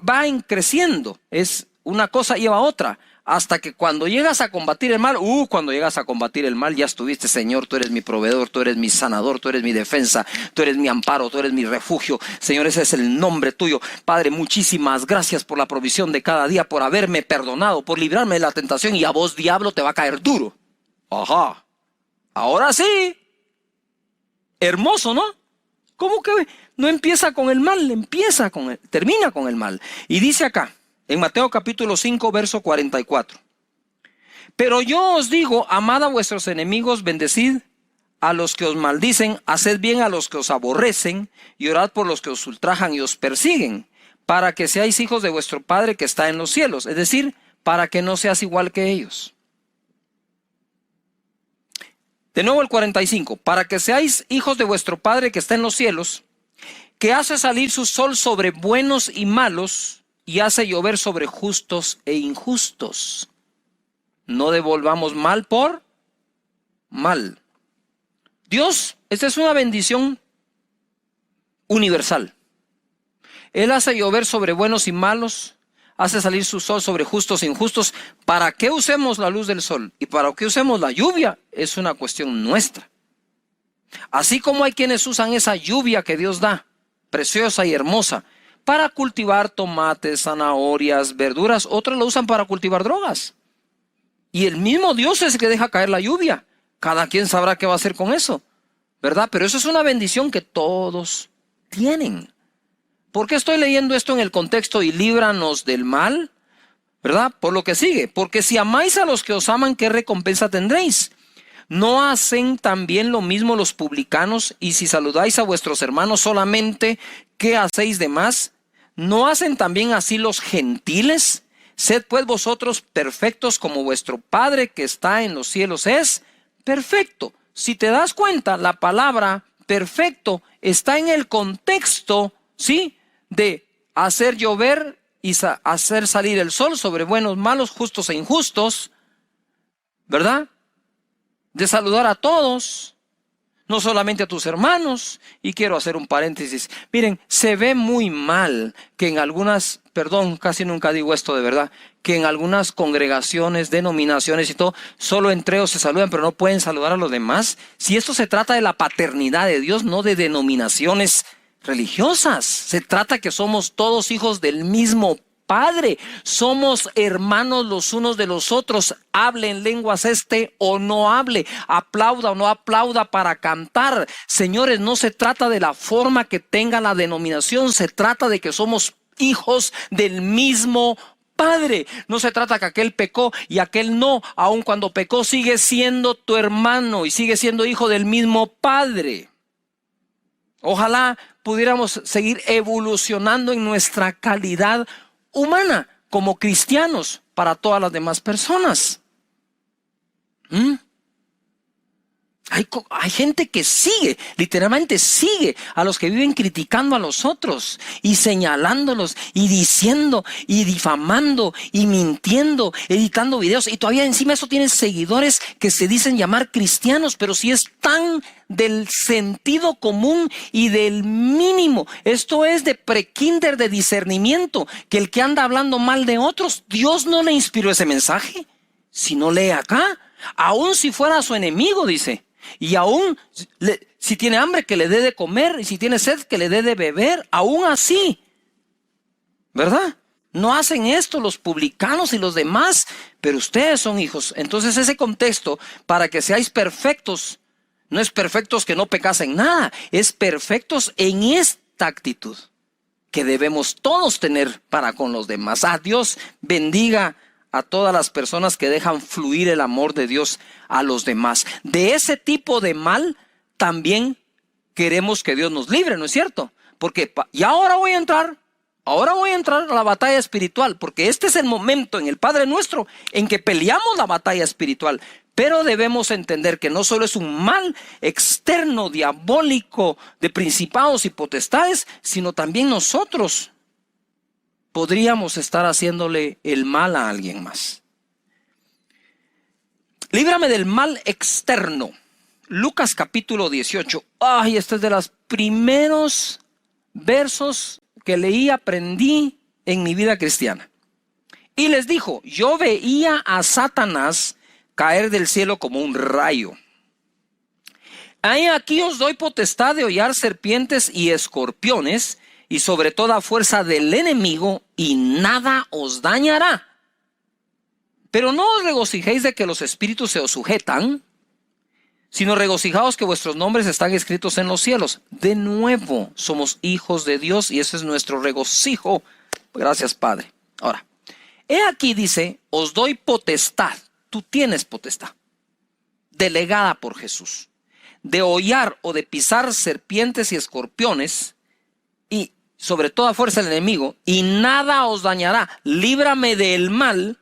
va creciendo. Es una cosa lleva a otra. Hasta que cuando llegas a combatir el mal, cuando llegas a combatir el mal, ya estuviste, Señor, tú eres mi proveedor, tú eres mi sanador, tú eres mi defensa, tú eres mi amparo, tú eres mi refugio. Señor, ese es el nombre tuyo. Padre, muchísimas gracias por la provisión de cada día, por haberme perdonado, por librarme de la tentación, y a vos, diablo, te va a caer duro. Ajá. Ahora sí. Hermoso, ¿no? ¿Cómo que no empieza con el mal? Termina con el mal. Y dice acá, en Mateo capítulo 5, verso 44. Pero yo os digo, amad a vuestros enemigos, bendecid a los que os maldicen, haced bien a los que os aborrecen, y orad por los que os ultrajan y os persiguen, para que seáis hijos de vuestro Padre que está en los cielos. Es decir, para que no seas igual que ellos. De nuevo el 45. Para que seáis hijos de vuestro Padre que está en los cielos, que hace salir su sol sobre buenos y malos, y hace llover sobre justos e injustos. No devolvamos mal por mal. Dios, esta es una bendición universal. Él hace llover sobre buenos y malos, hace salir su sol sobre justos e injustos. ¿Para qué usemos la luz del sol? Y para qué usemos la lluvia es una cuestión nuestra. Así como hay quienes usan esa lluvia que Dios da, preciosa y hermosa, para cultivar tomates, zanahorias, verduras, otros lo usan para cultivar drogas. Y el mismo Dios es el que deja caer la lluvia. Cada quien sabrá qué va a hacer con eso, ¿verdad? Pero eso es una bendición que todos tienen. ¿Por qué estoy leyendo esto en el contexto y líbranos del mal? ¿Verdad? Por lo que sigue. Porque si amáis a los que os aman, ¿qué recompensa tendréis? ¿No hacen también lo mismo los publicanos? Y si saludáis a vuestros hermanos solamente, ¿qué hacéis de más? ¿No hacen también así los gentiles? Sed pues vosotros perfectos como vuestro Padre que está en los cielos es perfecto. Si te das cuenta, la palabra perfecto está en el contexto, ¿sí?, de hacer llover y hacer salir el sol sobre buenos, malos, justos e injustos, ¿verdad? De saludar a todos, no solamente a tus hermanos. Y quiero hacer un paréntesis. Miren, se ve muy mal que en algunas, casi nunca digo esto de verdad, que en algunas congregaciones, denominaciones y todo, solo entre ellos se saludan, pero no pueden saludar a los demás. Si esto se trata de la paternidad de Dios, no de denominaciones religiosas. Se trata que somos todos hijos del mismo Padre. Somos hermanos los unos de los otros. Hable en lenguas o no hable, aplauda o no aplauda para cantar. Señores, no se trata de la forma que tenga la denominación. Se trata de que somos hijos del mismo Padre. No se trata que aquel pecó y aquel no. Aun cuando pecó, sigue siendo tu hermano y sigue siendo hijo del mismo Padre. Ojalá pudiéramos seguir evolucionando en nuestra calidad humana como cristianos para todas las demás personas. Hay gente que literalmente sigue a los que viven criticando a los otros y señalándolos y diciendo y difamando y mintiendo, editando videos, y todavía encima eso tienen seguidores que se dicen llamar cristianos, pero si es tan del sentido común y del mínimo. Esto es de prekinder, de discernimiento, que el que anda hablando mal de otros, Dios no le inspiró ese mensaje. Si no lee acá, aun si fuera su enemigo, dice. Y aún si tiene hambre, que le dé de comer, y si tiene sed, que le dé de beber. Aún así, ¿verdad? No hacen esto los publicanos y los demás, pero ustedes son hijos. Entonces ese contexto, para que seáis perfectos, no es perfectos que no pecasen nada, es perfectos en esta actitud que debemos todos tener para con los demás. Dios bendiga a todas las personas que dejan fluir el amor de Dios a los demás. De ese tipo de mal también queremos que Dios nos libre, ¿no es cierto? Porque ahora voy a entrar a la batalla espiritual, porque este es el momento en el Padre Nuestro en que peleamos la batalla espiritual. Pero debemos entender que no solo es un mal externo, diabólico, de principados y potestades, sino también nosotros podríamos estar haciéndole el mal a alguien más. Líbrame del mal externo. Lucas capítulo 18. Ay, este es de los primeros versos que leí, aprendí en mi vida cristiana. Y les dijo, yo veía a Satanás caer del cielo como un rayo. Aquí os doy potestad de hollar serpientes y escorpiones y sobre toda fuerza del enemigo, y nada os dañará. Pero no os regocijéis de que los espíritus se os sujetan, sino regocijaos que vuestros nombres están escritos en los cielos. De nuevo somos hijos de Dios y ese es nuestro regocijo. Gracias, Padre. Ahora, he aquí dice, os doy potestad. Tú tienes potestad, delegada por Jesús, de hollar o de pisar serpientes y escorpiones y sobre toda fuerza del enemigo, y nada os dañará. Líbrame del mal,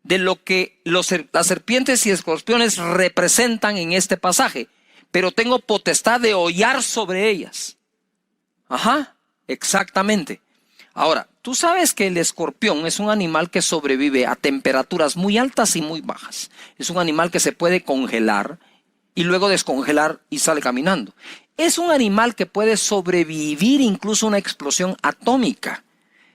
de lo que las serpientes y escorpiones representan en este pasaje, pero tengo potestad de hollar sobre ellas. Ajá, exactamente. Ahora, tú sabes que el escorpión es un animal que sobrevive a temperaturas muy altas y muy bajas. Es un animal que se puede congelar y luego descongelar y sale caminando. Es un animal que puede sobrevivir incluso a una explosión atómica.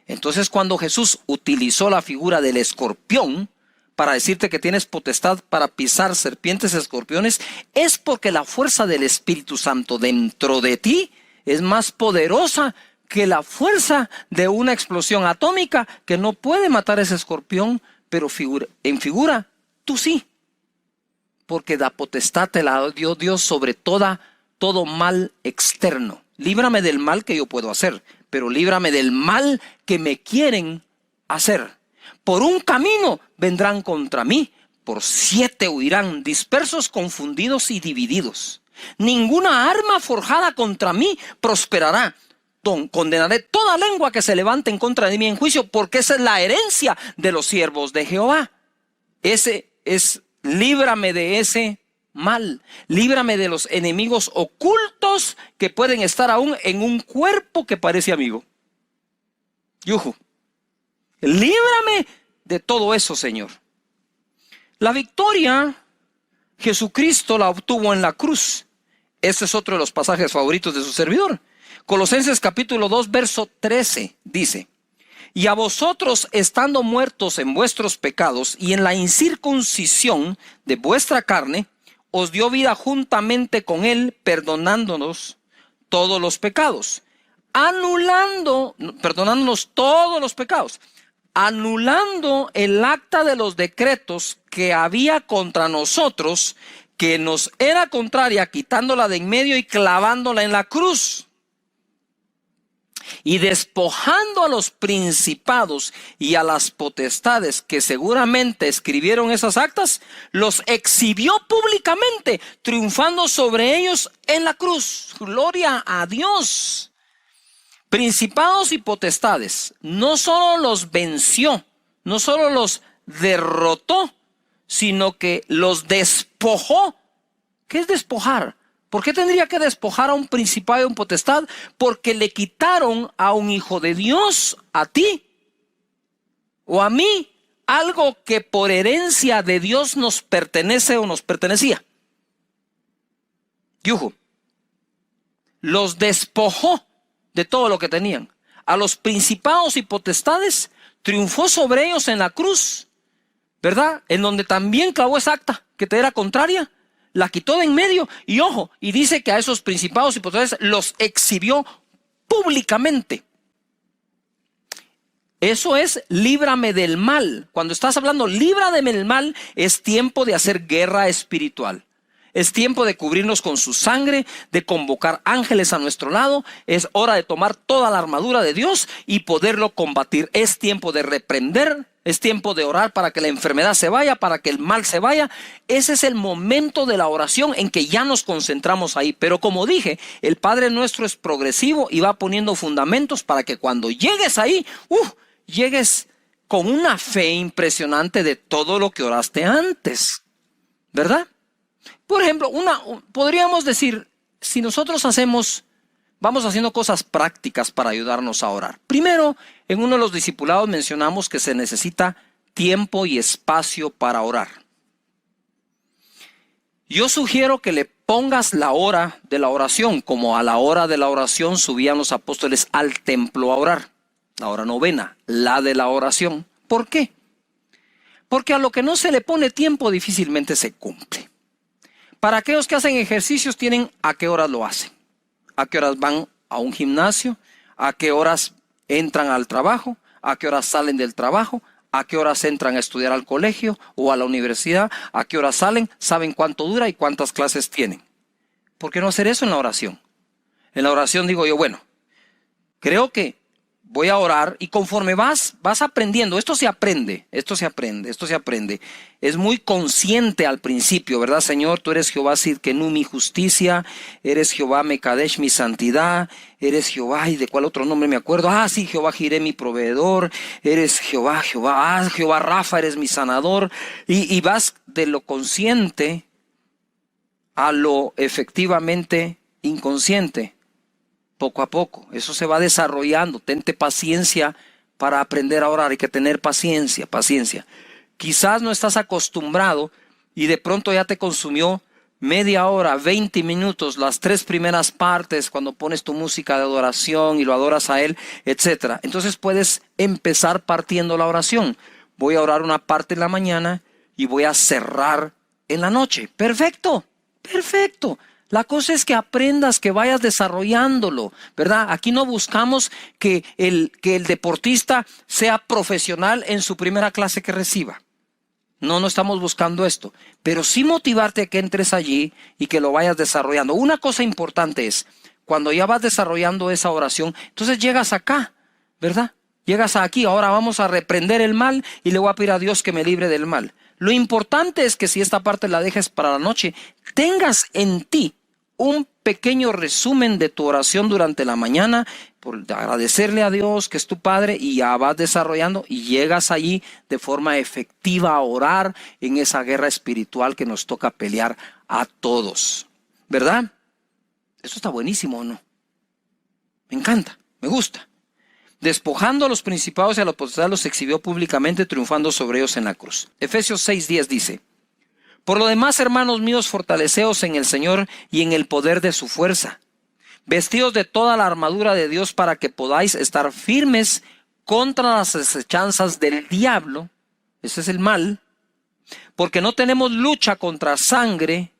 Entonces, cuando Jesús utilizó la figura del escorpión para decirte que tienes potestad para pisar serpientes y escorpiones, es porque la fuerza del Espíritu Santo dentro de ti es más poderosa que la fuerza de una explosión atómica que no puede matar a ese escorpión, pero en figura tú sí. Porque la potestad te la dio Dios sobre todo mal externo. Líbrame del mal que yo puedo hacer, pero líbrame del mal que me quieren hacer. Por un camino vendrán contra mí, por 7 huirán, dispersos, confundidos y divididos. Ninguna arma forjada contra mí prosperará. Condenaré toda lengua que se levante en contra de mí en juicio, porque esa es la herencia de los siervos de Jehová. Líbrame de ese mal. Líbrame de los enemigos ocultos que pueden estar aún en un cuerpo que parece amigo. Yuhu. Líbrame de todo eso, Señor. La victoria Jesucristo la obtuvo en la cruz. Ese es otro de los pasajes favoritos de su servidor. Colosenses capítulo 2, verso 13 dice: y a vosotros, estando muertos en vuestros pecados y en la incircuncisión de vuestra carne, os dio vida juntamente con él, perdonándonos todos los pecados, perdonándonos todos los pecados, anulando el acta de los decretos que había contra nosotros, que nos era contraria, quitándola de en medio y clavándola en la cruz. Y despojando a los principados y a las potestades que seguramente escribieron esas actas, los exhibió públicamente, triunfando sobre ellos en la cruz. Gloria a Dios. Principados y potestades, no solo los venció, no solo los derrotó, sino que los despojó. ¿Qué es despojar? ¿Por qué tendría que despojar a un principado y a un potestad? Porque le quitaron a un hijo de Dios, a ti o a mí, algo que por herencia de Dios nos pertenece o nos pertenecía. Yuhu. Los despojó de todo lo que tenían. A los principados y potestades triunfó sobre ellos en la cruz, ¿verdad? En donde también clavó esa acta que te era contraria. La quitó de en medio y ojo, y dice que a esos principados y potestades los exhibió públicamente. Eso es líbrame del mal. Cuando estás hablando líbrame del mal, es tiempo de hacer guerra espiritual. Es tiempo de cubrirnos con su sangre, de convocar ángeles a nuestro lado. Es hora de tomar toda la armadura de Dios y poderlo combatir. Es tiempo de reprender. Es tiempo de orar para que la enfermedad se vaya, para que el mal se vaya. Ese es el momento de la oración en que ya nos concentramos ahí. Pero como dije, el Padre Nuestro es progresivo y va poniendo fundamentos para que cuando llegues ahí, llegues con una fe impresionante de todo lo que oraste antes, ¿verdad? Por ejemplo, podríamos decir, si nosotros hacemos vamos haciendo cosas prácticas para ayudarnos a orar. Primero, en uno de los discipulados mencionamos que se necesita tiempo y espacio para orar. Yo sugiero que le pongas la hora de la oración, como a la hora de la oración subían los apóstoles al templo a orar. La hora novena, la de la oración. ¿Por qué? Porque a lo que no se le pone tiempo difícilmente se cumple. Para aquellos que hacen ejercicios tienen a qué horas lo hacen, a qué horas van a un gimnasio, a qué horas entran al trabajo, a qué horas salen del trabajo, a qué horas entran a estudiar al colegio o a la universidad, a qué horas salen, saben cuánto dura y cuántas clases tienen. ¿Por qué no hacer eso en la oración? En la oración digo yo, bueno, creo que voy a orar y conforme vas aprendiendo, esto se aprende. Es muy consciente al principio, ¿verdad, Señor? Tú eres Jehová Sidkenu, mi justicia, eres Jehová Mekadesh, mi santidad, eres Jehová, ¿y de cuál otro nombre me acuerdo? Sí, Jehová Jireh, mi proveedor, eres Jehová Rafa, eres mi sanador. Y vas de lo consciente a lo efectivamente inconsciente. Poco a poco, eso se va desarrollando. Tente paciencia para aprender a orar. Hay que tener paciencia. Quizás no estás acostumbrado y de pronto ya te consumió media hora, 20 minutos, las 3 primeras partes cuando pones tu música de adoración y lo adoras a Él, etc. Entonces puedes empezar partiendo la oración. Voy a orar una parte en la mañana y voy a cerrar en la noche. Perfecto. La cosa es que aprendas, que vayas desarrollándolo, ¿verdad? Aquí no buscamos que el deportista sea profesional en su primera clase que reciba. No estamos buscando esto. Pero sí motivarte a que entres allí y que lo vayas desarrollando. Una cosa importante es, cuando ya vas desarrollando esa oración, entonces llegas acá, ¿verdad? Llegas aquí, ahora vamos a reprender el mal y le voy a pedir a Dios que me libre del mal. Lo importante es que si esta parte la dejes para la noche, tengas en ti un pequeño resumen de tu oración durante la mañana, por agradecerle a Dios que es tu Padre, y ya vas desarrollando y llegas allí de forma efectiva a orar en esa guerra espiritual que nos toca pelear a todos, ¿verdad? Eso está buenísimo, ¿o no? Me encanta, me gusta. Despojando a los principados y a los potestades los exhibió públicamente, triunfando sobre ellos en la cruz. Efesios 6:10 dice: por lo demás, hermanos míos, fortaleceos en el Señor y en el poder de su fuerza, vestidos de toda la armadura de Dios para que podáis estar firmes contra las acechanzas del diablo. Ese es el mal. Porque no tenemos lucha contra sangre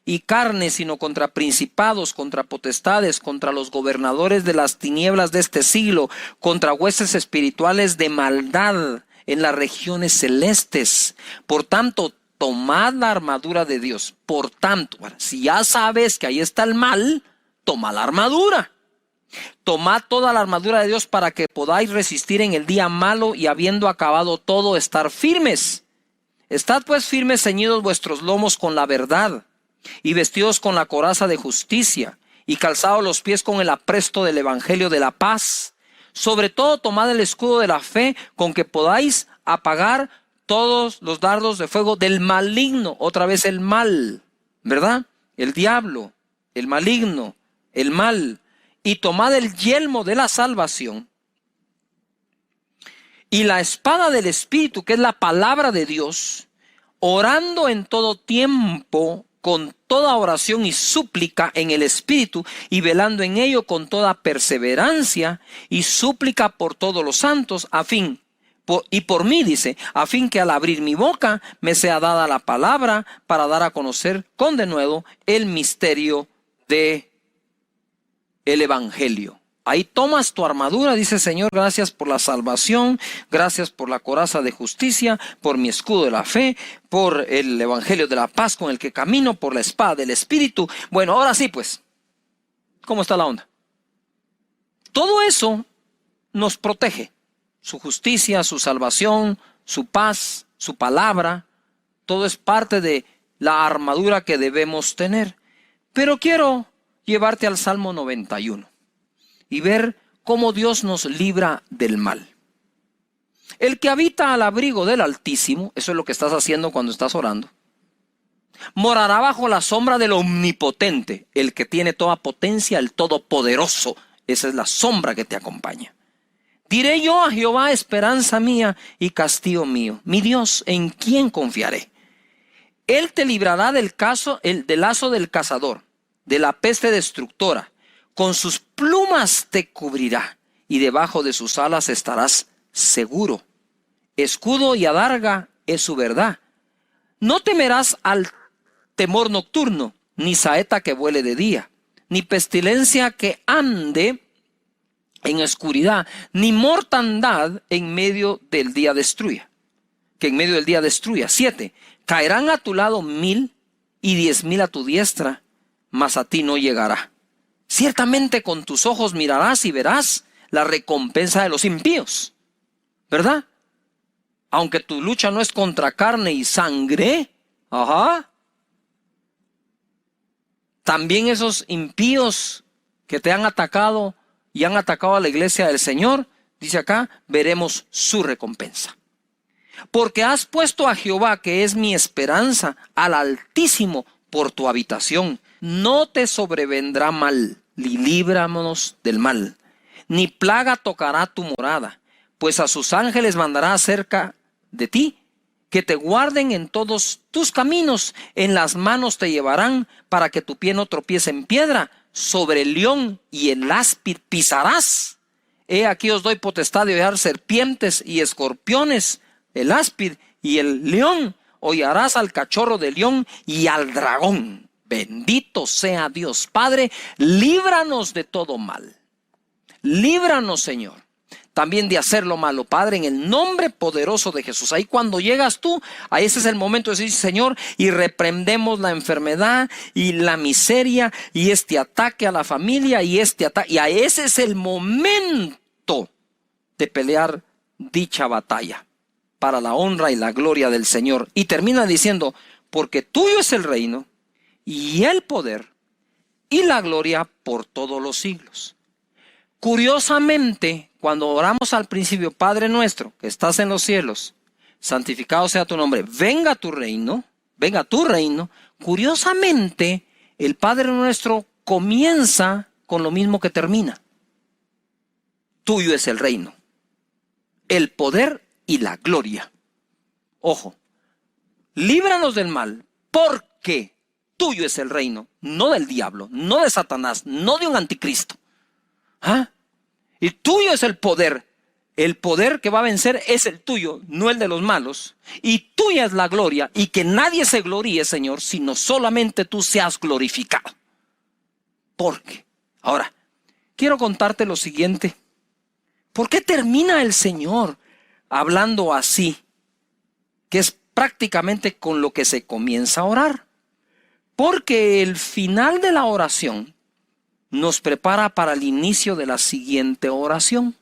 y carne, sino contra principados, contra potestades, contra los gobernadores de las tinieblas de este siglo, contra huestes espirituales de maldad en las regiones celestes. Por tanto, tomad la armadura de Dios. Por tanto, si ya sabes que ahí está el mal, toma la armadura. Tomad toda la armadura de Dios para que podáis resistir en el día malo y habiendo acabado todo, estar firmes. Estad pues firmes, ceñidos vuestros lomos con la verdad y vestidos con la coraza de justicia y calzados los pies con el apresto del evangelio de la paz. Sobre todo tomad el escudo de la fe con que podáis apagar todos los dardos de fuego del maligno. Otra vez el mal, ¿verdad? El diablo, el maligno, el mal. Y tomad el yelmo de la salvación y la espada del Espíritu, que es la palabra de Dios, orando en todo tiempo con toda oración y súplica en el Espíritu, y velando en ello con toda perseverancia y súplica por todos los santos, y por mí, dice, a fin que al abrir mi boca me sea dada la palabra para dar a conocer con denuedo el misterio de el evangelio. Ahí tomas tu armadura, dice: Señor, gracias por la salvación, gracias por la coraza de justicia, por mi escudo de la fe, por el evangelio de la paz con el que camino, por la espada del Espíritu. Bueno, ahora sí, pues, ¿cómo está la onda? Todo eso nos protege. Su justicia, su salvación, su paz, su palabra, todo es parte de la armadura que debemos tener. Pero quiero llevarte al Salmo 91 y ver cómo Dios nos libra del mal. El que habita al abrigo del Altísimo, eso es lo que estás haciendo cuando estás orando. Morará bajo la sombra del Omnipotente, el que tiene toda potencia, el Todopoderoso. Esa es la sombra que te acompaña. Diré yo a Jehová, esperanza mía y castillo mío, mi Dios, ¿en quién confiaré? Él te librará del lazo del cazador, de la peste destructora. Con sus plumas te cubrirá y debajo de sus alas estarás seguro. Escudo y adarga es su verdad. No temerás al temor nocturno, ni saeta que vuele de día, ni pestilencia que ande en oscuridad, ni mortandad en medio del día destruya. 7. Caerán a tu lado 1000 y 10,000 a tu diestra, mas a ti no llegará. Ciertamente con tus ojos mirarás y verás la recompensa de los impíos, ¿verdad? Aunque tu lucha no es contra carne y sangre, también esos impíos que te han atacado y han atacado a la iglesia del Señor, dice acá, veremos su recompensa. Porque has puesto a Jehová, que es mi esperanza, al Altísimo por tu habitación. No te sobrevendrá mal, ni líbranos del mal, ni plaga tocará tu morada, pues a sus ángeles mandará acerca de ti, que te guarden en todos tus caminos, en las manos te llevarán, para que tu pie no tropiece en piedra. Sobre el león y el áspid pisarás. He aquí os doy potestad de hollar serpientes y escorpiones, el áspid y el león. Hollarás al cachorro del león y al dragón. Bendito sea Dios. Padre, líbranos de todo mal. Líbranos, Señor, también de hacer lo malo, Padre, en el nombre poderoso de Jesús. Ahí cuando llegas tú, ahí ese es el momento de decir, Señor, y reprendemos la enfermedad y la miseria y este ataque a la familia y este ataque. Y a ese es el momento de pelear dicha batalla para la honra y la gloria del Señor. Y termina diciendo, porque tuyo es el reino y el poder y la gloria por todos los siglos. Curiosamente, cuando oramos al principio, Padre nuestro, que estás en los cielos, santificado sea tu nombre, venga tu reino, curiosamente, el Padre nuestro comienza con lo mismo que termina. Tuyo es el reino, el poder y la gloria. Ojo, líbranos del mal, porque tuyo es el reino, no del diablo, no de Satanás, no de un anticristo. Y tuyo es el poder que va a vencer es el tuyo, no el de los malos. Y tuya es la gloria, y que nadie se gloríe, Señor, sino solamente tú seas glorificado. Porque, ahora, quiero contarte lo siguiente. ¿Por qué termina el Señor hablando así? Que es prácticamente con lo que se comienza a orar. Porque el final de la oración nos prepara para el inicio de la siguiente oración.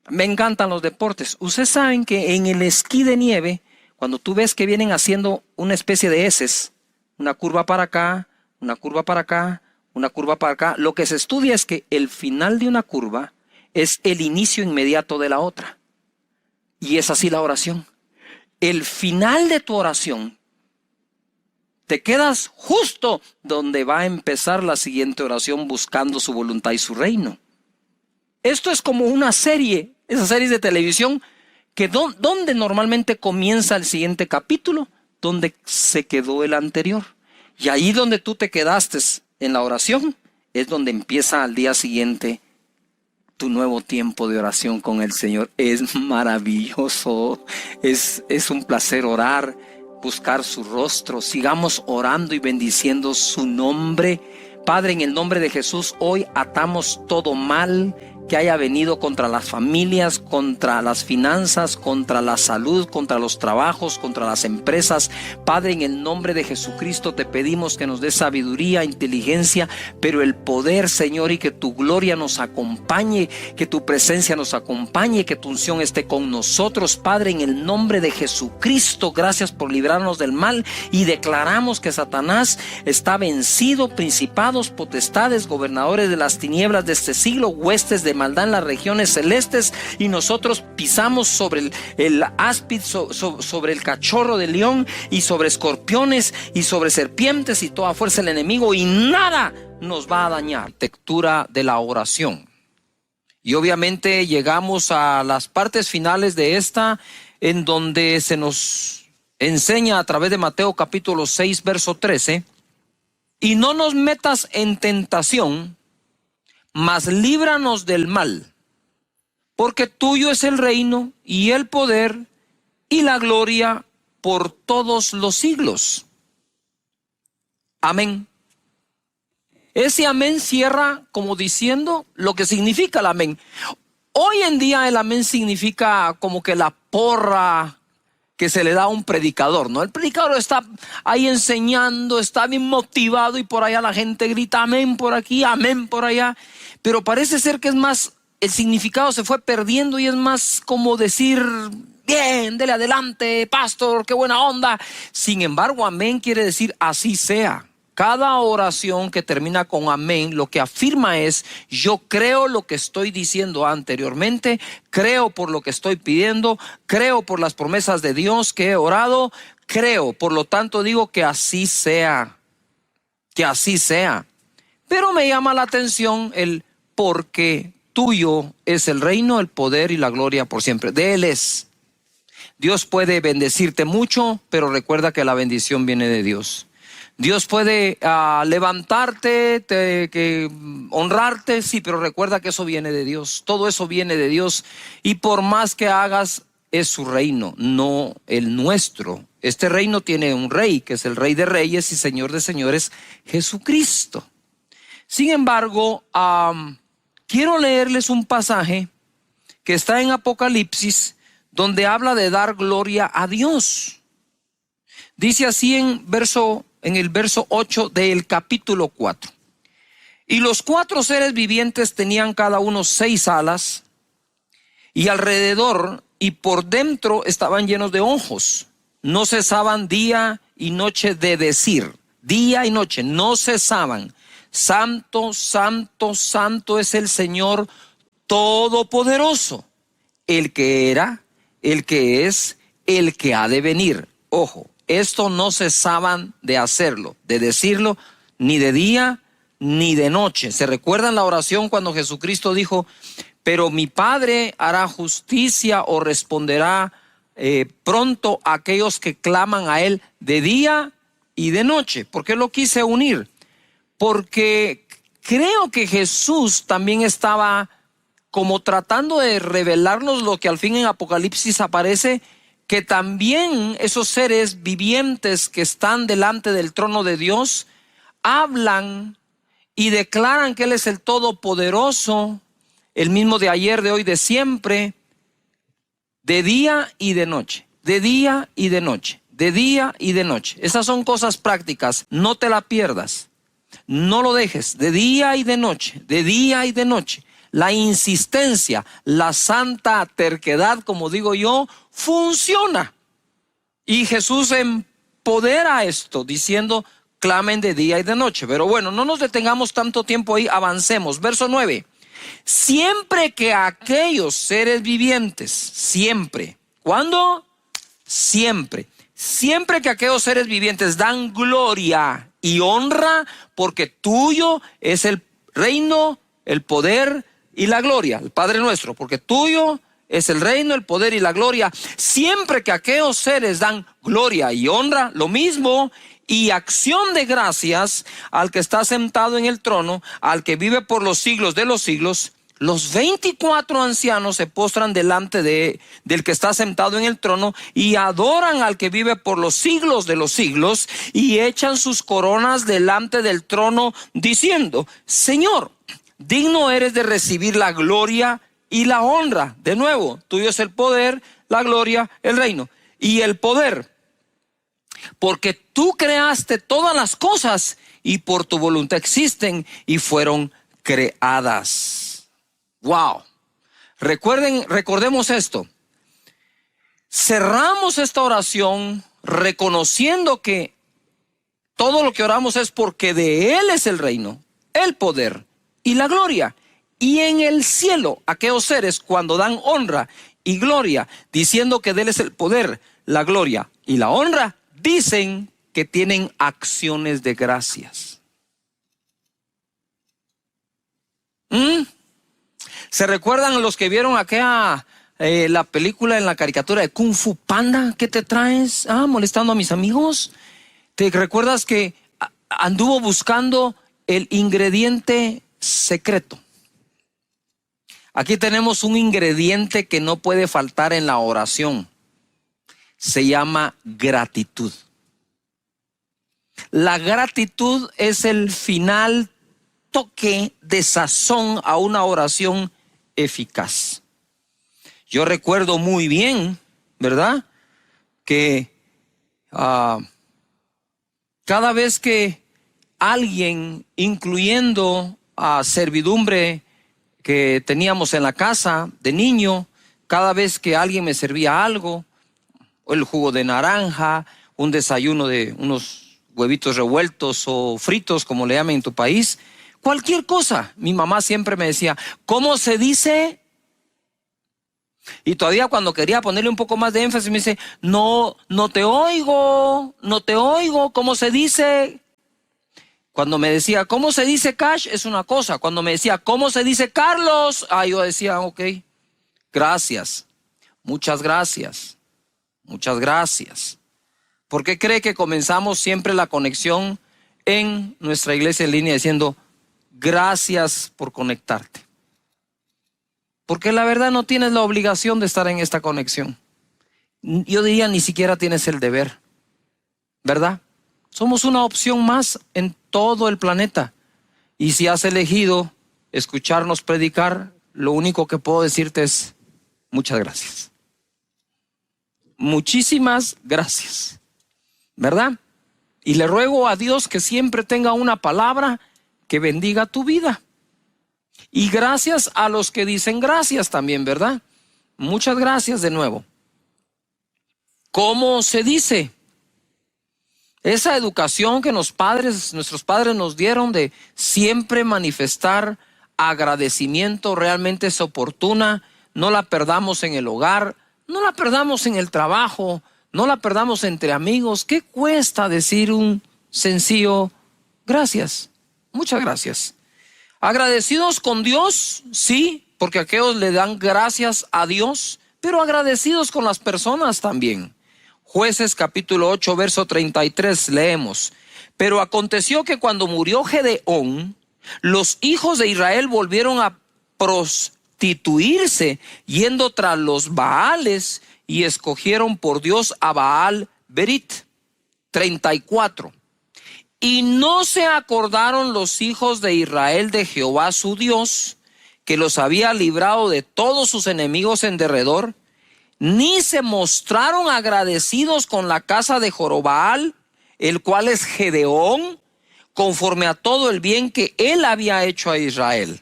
Me encantan los deportes. Ustedes saben que en el esquí de nieve, cuando tú ves que vienen haciendo una especie de heces, una curva para acá, una curva para acá, una curva para acá, lo que se estudia es que el final de una curva es el inicio inmediato de la otra. Y es así la oración. El final de tu oración, te quedas justo donde va a empezar la siguiente oración, buscando su voluntad y su reino. Esto es como una serie, esas series de televisión, que donde normalmente comienza el siguiente capítulo, donde se quedó el anterior. Y ahí donde tú te quedaste en la oración, es donde empieza al día siguiente tu nuevo tiempo de oración con el Señor. Es maravilloso, es un placer orar, buscar su rostro. Sigamos orando y bendiciendo su nombre. Padre, en el nombre de Jesús, hoy atamos todo mal que haya venido contra las familias, contra las finanzas, contra la salud, contra los trabajos, contra las empresas. Padre, en el nombre de Jesucristo te pedimos que nos des sabiduría, inteligencia, pero el poder, Señor, y que tu gloria nos acompañe, que tu presencia nos acompañe, que tu unción esté con nosotros. Padre, en el nombre de Jesucristo, gracias por librarnos del mal, y declaramos que Satanás está vencido, principados, potestades, gobernadores de las tinieblas de este siglo, huestes de maldad en las regiones celestes y nosotros pisamos sobre el áspid, sobre el cachorro de león y sobre escorpiones y sobre serpientes y toda fuerza del enemigo, y nada nos va a dañar. Lectura de la oración. Y obviamente llegamos a las partes finales de esta, en donde se nos enseña a través de Mateo capítulo 6, verso 13: y no nos metas en tentación, mas líbranos del mal, porque tuyo es el reino y el poder y la gloria por todos los siglos. Amén. Ese amén cierra como diciendo lo que significa el amén. Hoy en día el amén significa como que la porra que se le da a un predicador, ¿no? El predicador está ahí enseñando, está bien motivado y por allá la gente grita amén por aquí, amén por allá. Pero parece ser que es más, el significado se fue perdiendo y es más como decir: bien, dele adelante, pastor, qué buena onda. Sin embargo, amén quiere decir así sea. Cada oración que termina con amén lo que afirma es: yo creo lo que estoy diciendo anteriormente, creo por lo que estoy pidiendo, creo por las promesas de Dios que he orado, creo, por lo tanto digo que así sea, que así sea. Pero me llama la atención el porque tuyo es el reino, el poder y la gloria por siempre. De Él es. Dios puede bendecirte mucho, pero recuerda que la bendición viene de Dios. Dios puede levantarte, honrarte, sí, pero recuerda que eso viene de Dios. Todo eso viene de Dios, y por más que hagas, es su reino, no el nuestro. Este reino tiene un rey, que es el Rey de Reyes y Señor de Señores, Jesucristo. Sin embargo, quiero leerles un pasaje que está en Apocalipsis, donde habla de dar gloria a Dios. Dice así en el verso 8 del capítulo 4. Y los 4 seres vivientes tenían cada uno 6 alas, y alrededor y por dentro estaban llenos de ojos. No cesaban día y noche de decir, día y noche, no cesaban: santo, santo, santo es el Señor Todopoderoso, el que era, el que es, el que ha de venir. Ojo, esto no cesaban de hacerlo, de decirlo, ni de día ni de noche. ¿Se recuerdan la oración cuando Jesucristo dijo: pero mi Padre hará justicia o responderá pronto a aquellos que claman a Él de día y de noche? ¿Por qué lo quise unir? Porque creo que Jesús también estaba como tratando de revelarnos lo que al fin en Apocalipsis aparece, que también esos seres vivientes que están delante del trono de Dios hablan y declaran que Él es el Todopoderoso, el mismo de ayer, de hoy, de siempre, de día y de noche, de día y de noche, de día y de noche. Esas son cosas prácticas, no te la pierdas, no lo dejes, de día y de noche, de día y de noche. La insistencia, la santa terquedad, como digo yo, funciona. Y Jesús empodera esto diciendo: clamen de día y de noche. Pero bueno, no nos detengamos tanto tiempo ahí, avancemos. Verso 9. Siempre que aquellos seres vivientes, siempre, ¿cuándo? Siempre. Siempre que aquellos seres vivientes dan gloria y honra, porque tuyo es el reino, el poder y la gloria, el Padre nuestro, porque tuyo es el reino, el poder y la gloria. Siempre que aquellos seres dan gloria y honra, lo mismo, y acción de gracias al que está sentado en el trono, al que vive por los siglos de los siglos, los 24 ancianos se postran delante del que está sentado en el trono y adoran al que vive por los siglos de los siglos, y echan sus coronas delante del trono diciendo: Señor, digno eres de recibir la gloria y la honra. De nuevo, tuyo es el poder, la gloria, el reino y el poder, porque tú creaste todas las cosas y por tu voluntad existen y fueron creadas. Wow. Recordemos esto. Cerramos esta oración reconociendo que todo lo que oramos es porque de Él es el reino, el poder y la gloria. y en el cielo aquellos seres cuando dan honra y gloria, diciendo que de Él es el poder, la gloria y la honra, dicen que tienen acciones de gracias. ¿Se recuerdan los que vieron aquella la película en la caricatura de Kung Fu Panda? ¿Qué te traes? Molestando a mis amigos. ¿Te recuerdas que anduvo buscando el ingrediente secreto? Aquí tenemos un ingrediente que no puede faltar en la oración. Se llama gratitud. La gratitud es el final toque de sazón a una oración eficaz. Yo recuerdo muy bien, ¿verdad?, que cada vez que alguien, incluyendo a servidumbre que teníamos en la casa de niño, cada vez que alguien me servía algo, el jugo de naranja, un desayuno de unos huevitos revueltos o fritos, como le llaman en tu país, cualquier cosa, mi mamá siempre me decía, ¿cómo se dice? Y todavía cuando quería ponerle un poco más de énfasis me dice, no te oigo, ¿cómo se dice? Cuando me decía, ¿cómo se dice Cash? Es una cosa. Cuando me decía, ¿cómo se dice Carlos? Yo decía, ok, gracias, muchas gracias, muchas gracias. ¿Por qué cree que comenzamos siempre la conexión en nuestra iglesia en línea diciendo, gracias por conectarte? Porque la verdad no tienes la obligación de estar en esta conexión. Yo diría ni siquiera tienes el deber, ¿verdad? Somos una opción más en todo el planeta. Y si has elegido escucharnos predicar, lo único que puedo decirte es muchas gracias. Muchísimas gracias, ¿verdad? Y le ruego a Dios que siempre tenga una palabra que bendiga tu vida. Y gracias a los que dicen gracias también, ¿verdad? Muchas gracias de nuevo. ¿Cómo se dice? Esa educación que nuestros padres nos dieron de siempre manifestar agradecimiento realmente es oportuna. No la perdamos en el hogar, no la perdamos en el trabajo, no la perdamos entre amigos. ¿Qué cuesta decir un sencillo gracias? Muchas gracias. Agradecidos con Dios, sí, porque aquellos le dan gracias a Dios, pero agradecidos con las personas también. Jueces capítulo 8, verso 33, leemos. Pero aconteció que cuando murió Gedeón, los hijos de Israel volvieron a prostituirse, yendo tras los Baales, y escogieron por Dios a Baal Berit. 34. Y no se acordaron los hijos de Israel de Jehová su Dios, que los había librado de todos sus enemigos en derredor, ni se mostraron agradecidos con la casa de Jorobbaal, el cual es Gedeón, conforme a todo el bien que él había hecho a Israel.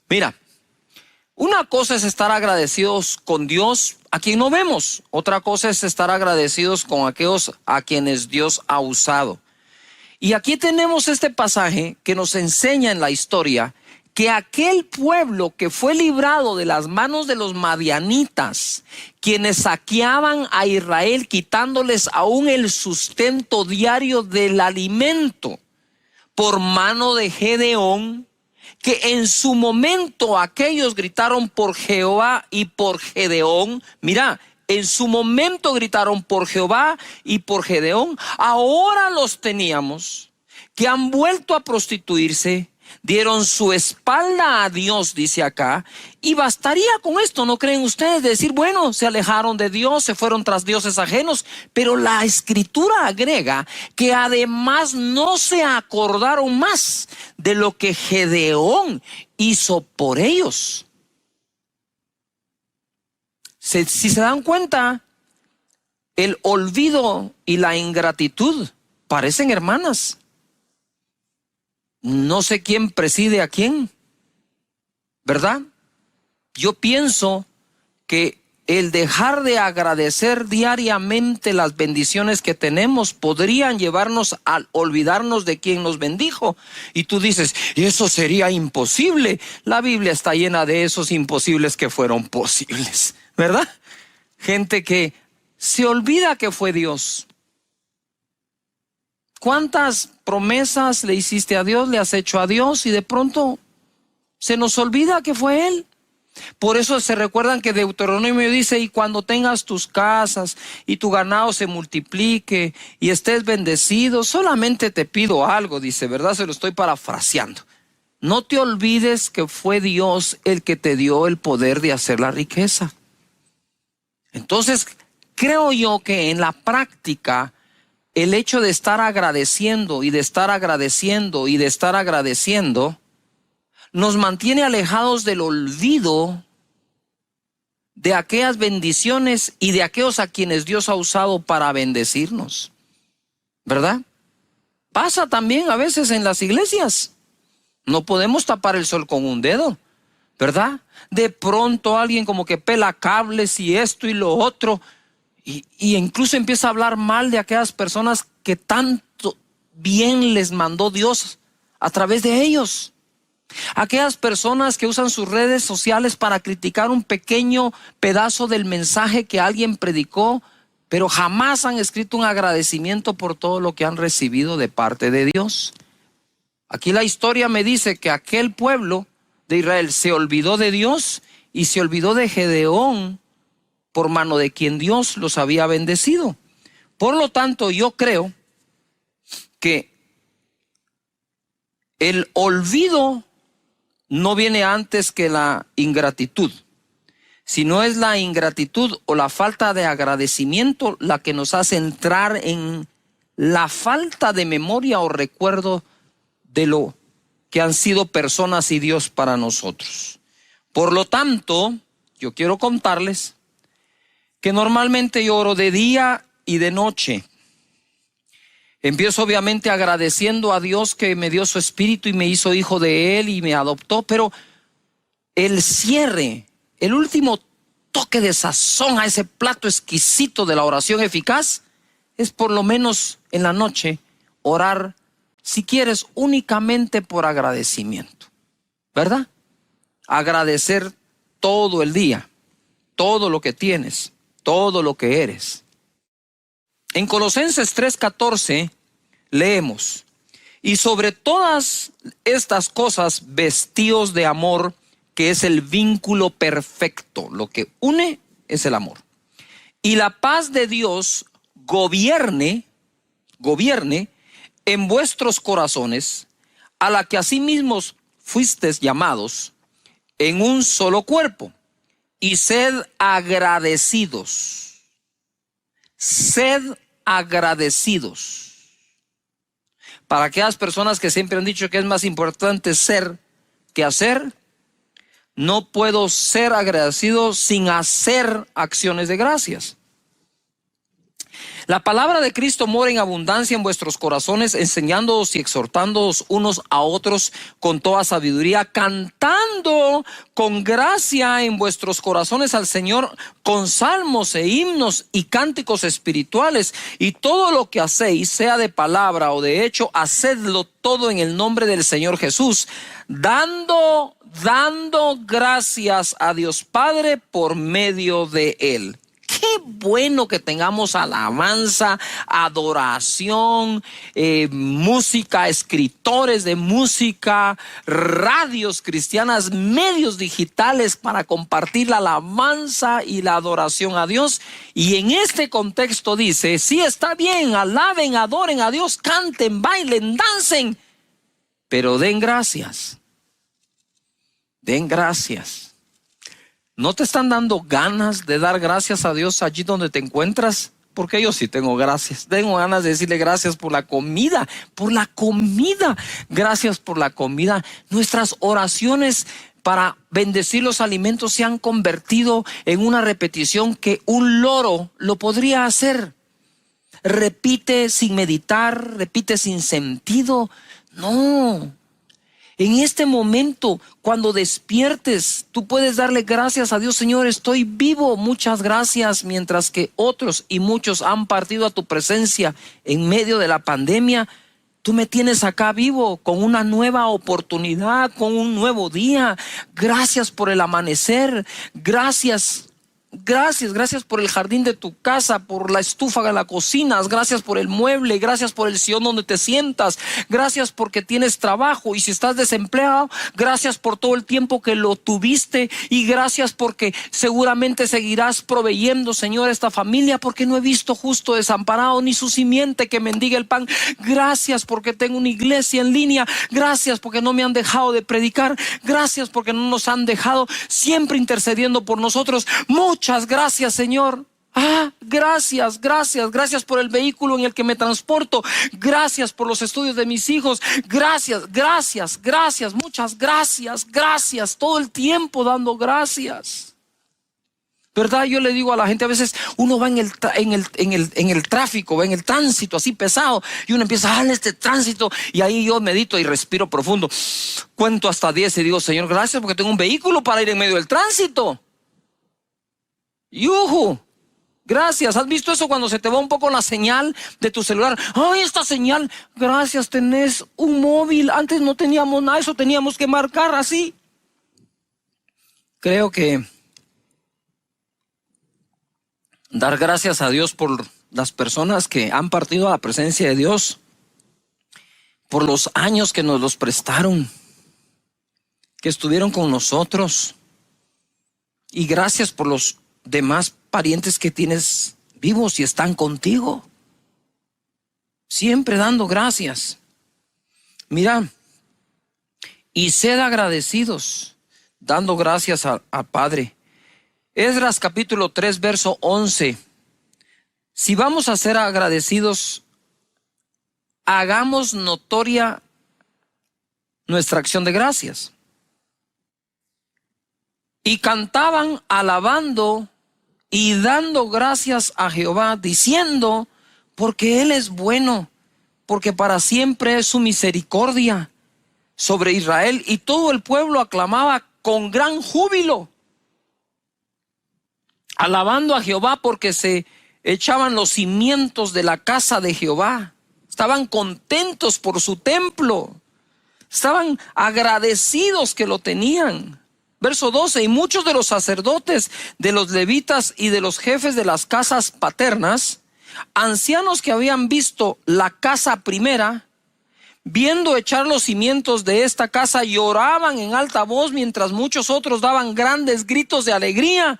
Mira, una cosa es estar agradecidos con Dios a quien no vemos, otra cosa es estar agradecidos con aquellos a quienes Dios ha usado. Y aquí tenemos este pasaje que nos enseña en la historia que aquel pueblo que fue librado de las manos de los madianitas, quienes saqueaban a Israel, quitándoles aún el sustento diario del alimento, por mano de Gedeón, que en su momento aquellos gritaron por Jehová y por Gedeón. Mira, en su momento gritaron por Jehová y por Gedeón. Ahora los teníamos que han vuelto a prostituirse, dieron su espalda a Dios, dice acá, y bastaría con esto, ¿no creen ustedes? De decir, bueno, se alejaron de Dios, se fueron tras dioses ajenos, pero la escritura agrega que además no se acordaron más de lo que Gedeón hizo por ellos. Si se dan cuenta, el olvido y la ingratitud parecen hermanas. No sé quién preside a quién, ¿verdad? Yo pienso que el dejar de agradecer diariamente las bendiciones que tenemos podrían llevarnos a olvidarnos de quien nos bendijo. Y tú dices, eso sería imposible. La Biblia está llena de esos imposibles que fueron posibles, ¿verdad? Gente que se olvida que fue Dios. ¿Cuántas promesas le hiciste a Dios, le has hecho a Dios y de pronto se nos olvida que fue Él? Por eso se recuerdan que Deuteronomio dice, y cuando tengas tus casas y tu ganado se multiplique y estés bendecido, solamente te pido algo, dice, ¿verdad? Se lo estoy parafraseando. No te olvides que fue Dios el que te dio el poder de hacer la riqueza. Entonces, creo yo que en la práctica, el hecho de estar agradeciendo y de estar agradeciendo y de estar agradeciendo nos mantiene alejados del olvido de aquellas bendiciones y de aquellos a quienes Dios ha usado para bendecirnos, ¿verdad? Pasa también a veces en las iglesias. No podemos tapar el sol con un dedo, ¿verdad? De pronto alguien como que pela cables y esto y lo otro, y incluso empieza a hablar mal de aquellas personas que tanto bien les mandó Dios a través de ellos. Aquellas personas que usan sus redes sociales para criticar un pequeño pedazo del mensaje que alguien predicó, pero jamás han escrito un agradecimiento por todo lo que han recibido de parte de Dios. Aquí la historia me dice que aquel pueblo de Israel se olvidó de Dios y se olvidó de Gedeón, por mano de quien Dios los había bendecido. Por lo tanto, yo creo que el olvido no viene antes que la ingratitud, sino es la ingratitud o la falta de agradecimiento la que nos hace entrar en la falta de memoria o recuerdo de lo que han sido personas y Dios para nosotros. Por lo tanto, yo quiero contarles que normalmente yo oro de día y de noche. Empiezo obviamente agradeciendo a Dios que me dio su espíritu y me hizo hijo de Él y me adoptó, pero el cierre, el último toque de sazón a ese plato exquisito de la oración eficaz es por lo menos en la noche orar, si quieres, únicamente por agradecimiento, ¿verdad? Agradecer todo el día, todo lo que tienes, todo lo que eres. En Colosenses 3:14 leemos, y sobre todas estas cosas vestíos de amor, que es el vínculo perfecto. Lo que une es el amor. Y la paz de Dios gobierne en vuestros corazones, a la que asimismo fuisteis llamados en un solo cuerpo, y sed agradecidos. Sed agradecidos. Para aquellas personas que siempre han dicho que es más importante ser que hacer, no puedo ser agradecido sin hacer acciones de gracias. La palabra de Cristo mora en abundancia en vuestros corazones, enseñándoos y exhortándoos unos a otros con toda sabiduría, cantando con gracia en vuestros corazones al Señor con salmos e himnos y cánticos espirituales. Y todo lo que hacéis, sea de palabra o de hecho, hacedlo todo en el nombre del Señor Jesús, dando gracias a Dios Padre por medio de Él. Qué bueno que tengamos alabanza, adoración, música, escritores de música, radios cristianas, medios digitales para compartir la alabanza y la adoración a Dios. Y en este contexto dice, sí, está bien, alaben, adoren a Dios, canten, bailen, dancen, pero den gracias. Den gracias. ¿No te están dando ganas de dar gracias a Dios allí donde te encuentras? Porque yo sí tengo gracias. Tengo ganas de decirle gracias por la comida, Gracias por la comida. Nuestras oraciones para bendecir los alimentos se han convertido en una repetición que un loro lo podría hacer. Repite sin meditar, repite sin sentido. No. En este momento, cuando despiertes, tú puedes darle gracias a Dios. Señor, estoy vivo, muchas gracias. Mientras que otros y muchos han partido a tu presencia en medio de la pandemia, tú me tienes acá vivo con una nueva oportunidad, con un nuevo día. Gracias por el amanecer. Gracias por el jardín de tu casa, por la estufa de la cocina, gracias por el mueble, gracias por el sillón donde te sientas, gracias porque tienes trabajo, y si estás desempleado, gracias por todo el tiempo que lo tuviste, y gracias porque seguramente seguirás proveyendo, Señor, esta familia, porque no he visto justo desamparado ni su simiente que mendiga el pan. Gracias porque tengo una iglesia en línea, gracias porque no me han dejado de predicar, gracias porque no nos han dejado, siempre intercediendo por nosotros. Muchas gracias, Señor. Gracias por el vehículo en el que me transporto. Gracias por los estudios de mis hijos. Gracias, muchas gracias. Todo el tiempo dando gracias. ¿Verdad? Yo le digo a la gente, a veces uno va en el tráfico, va en el tránsito así pesado, y uno empieza en este tránsito, y ahí yo medito y respiro profundo. Cuento hasta 10 y digo, Señor, gracias porque tengo un vehículo para ir en medio del tránsito. ¡Yujú! Gracias. ¿Has visto eso cuando se te va un poco la señal de tu celular? ¡Ay, esta señal! Gracias, tenés un móvil. Antes no teníamos nada, eso teníamos que marcar así. Creo que dar gracias a Dios por las personas que han partido a la presencia de Dios, por los años que nos los prestaron, que estuvieron con nosotros, y gracias por los demás parientes que tienes vivos y están contigo, siempre dando gracias. Mira, y sed agradecidos, dando gracias al Padre. Esdras capítulo 3 verso 11. Si vamos a ser agradecidos, hagamos notoria nuestra acción de gracias. Y cantaban alabando y dando gracias a Jehová, diciendo, porque Él es bueno, porque para siempre es su misericordia sobre Israel. Y todo el pueblo aclamaba con gran júbilo, alabando a Jehová, porque se echaban los cimientos de la casa de Jehová. Estaban contentos por su templo, estaban agradecidos que lo tenían. Verso 12, y muchos de los sacerdotes, de los levitas y de los jefes de las casas paternas, ancianos que habían visto la casa primera, viendo echar los cimientos de esta casa, lloraban en alta voz, mientras muchos otros daban grandes gritos de alegría.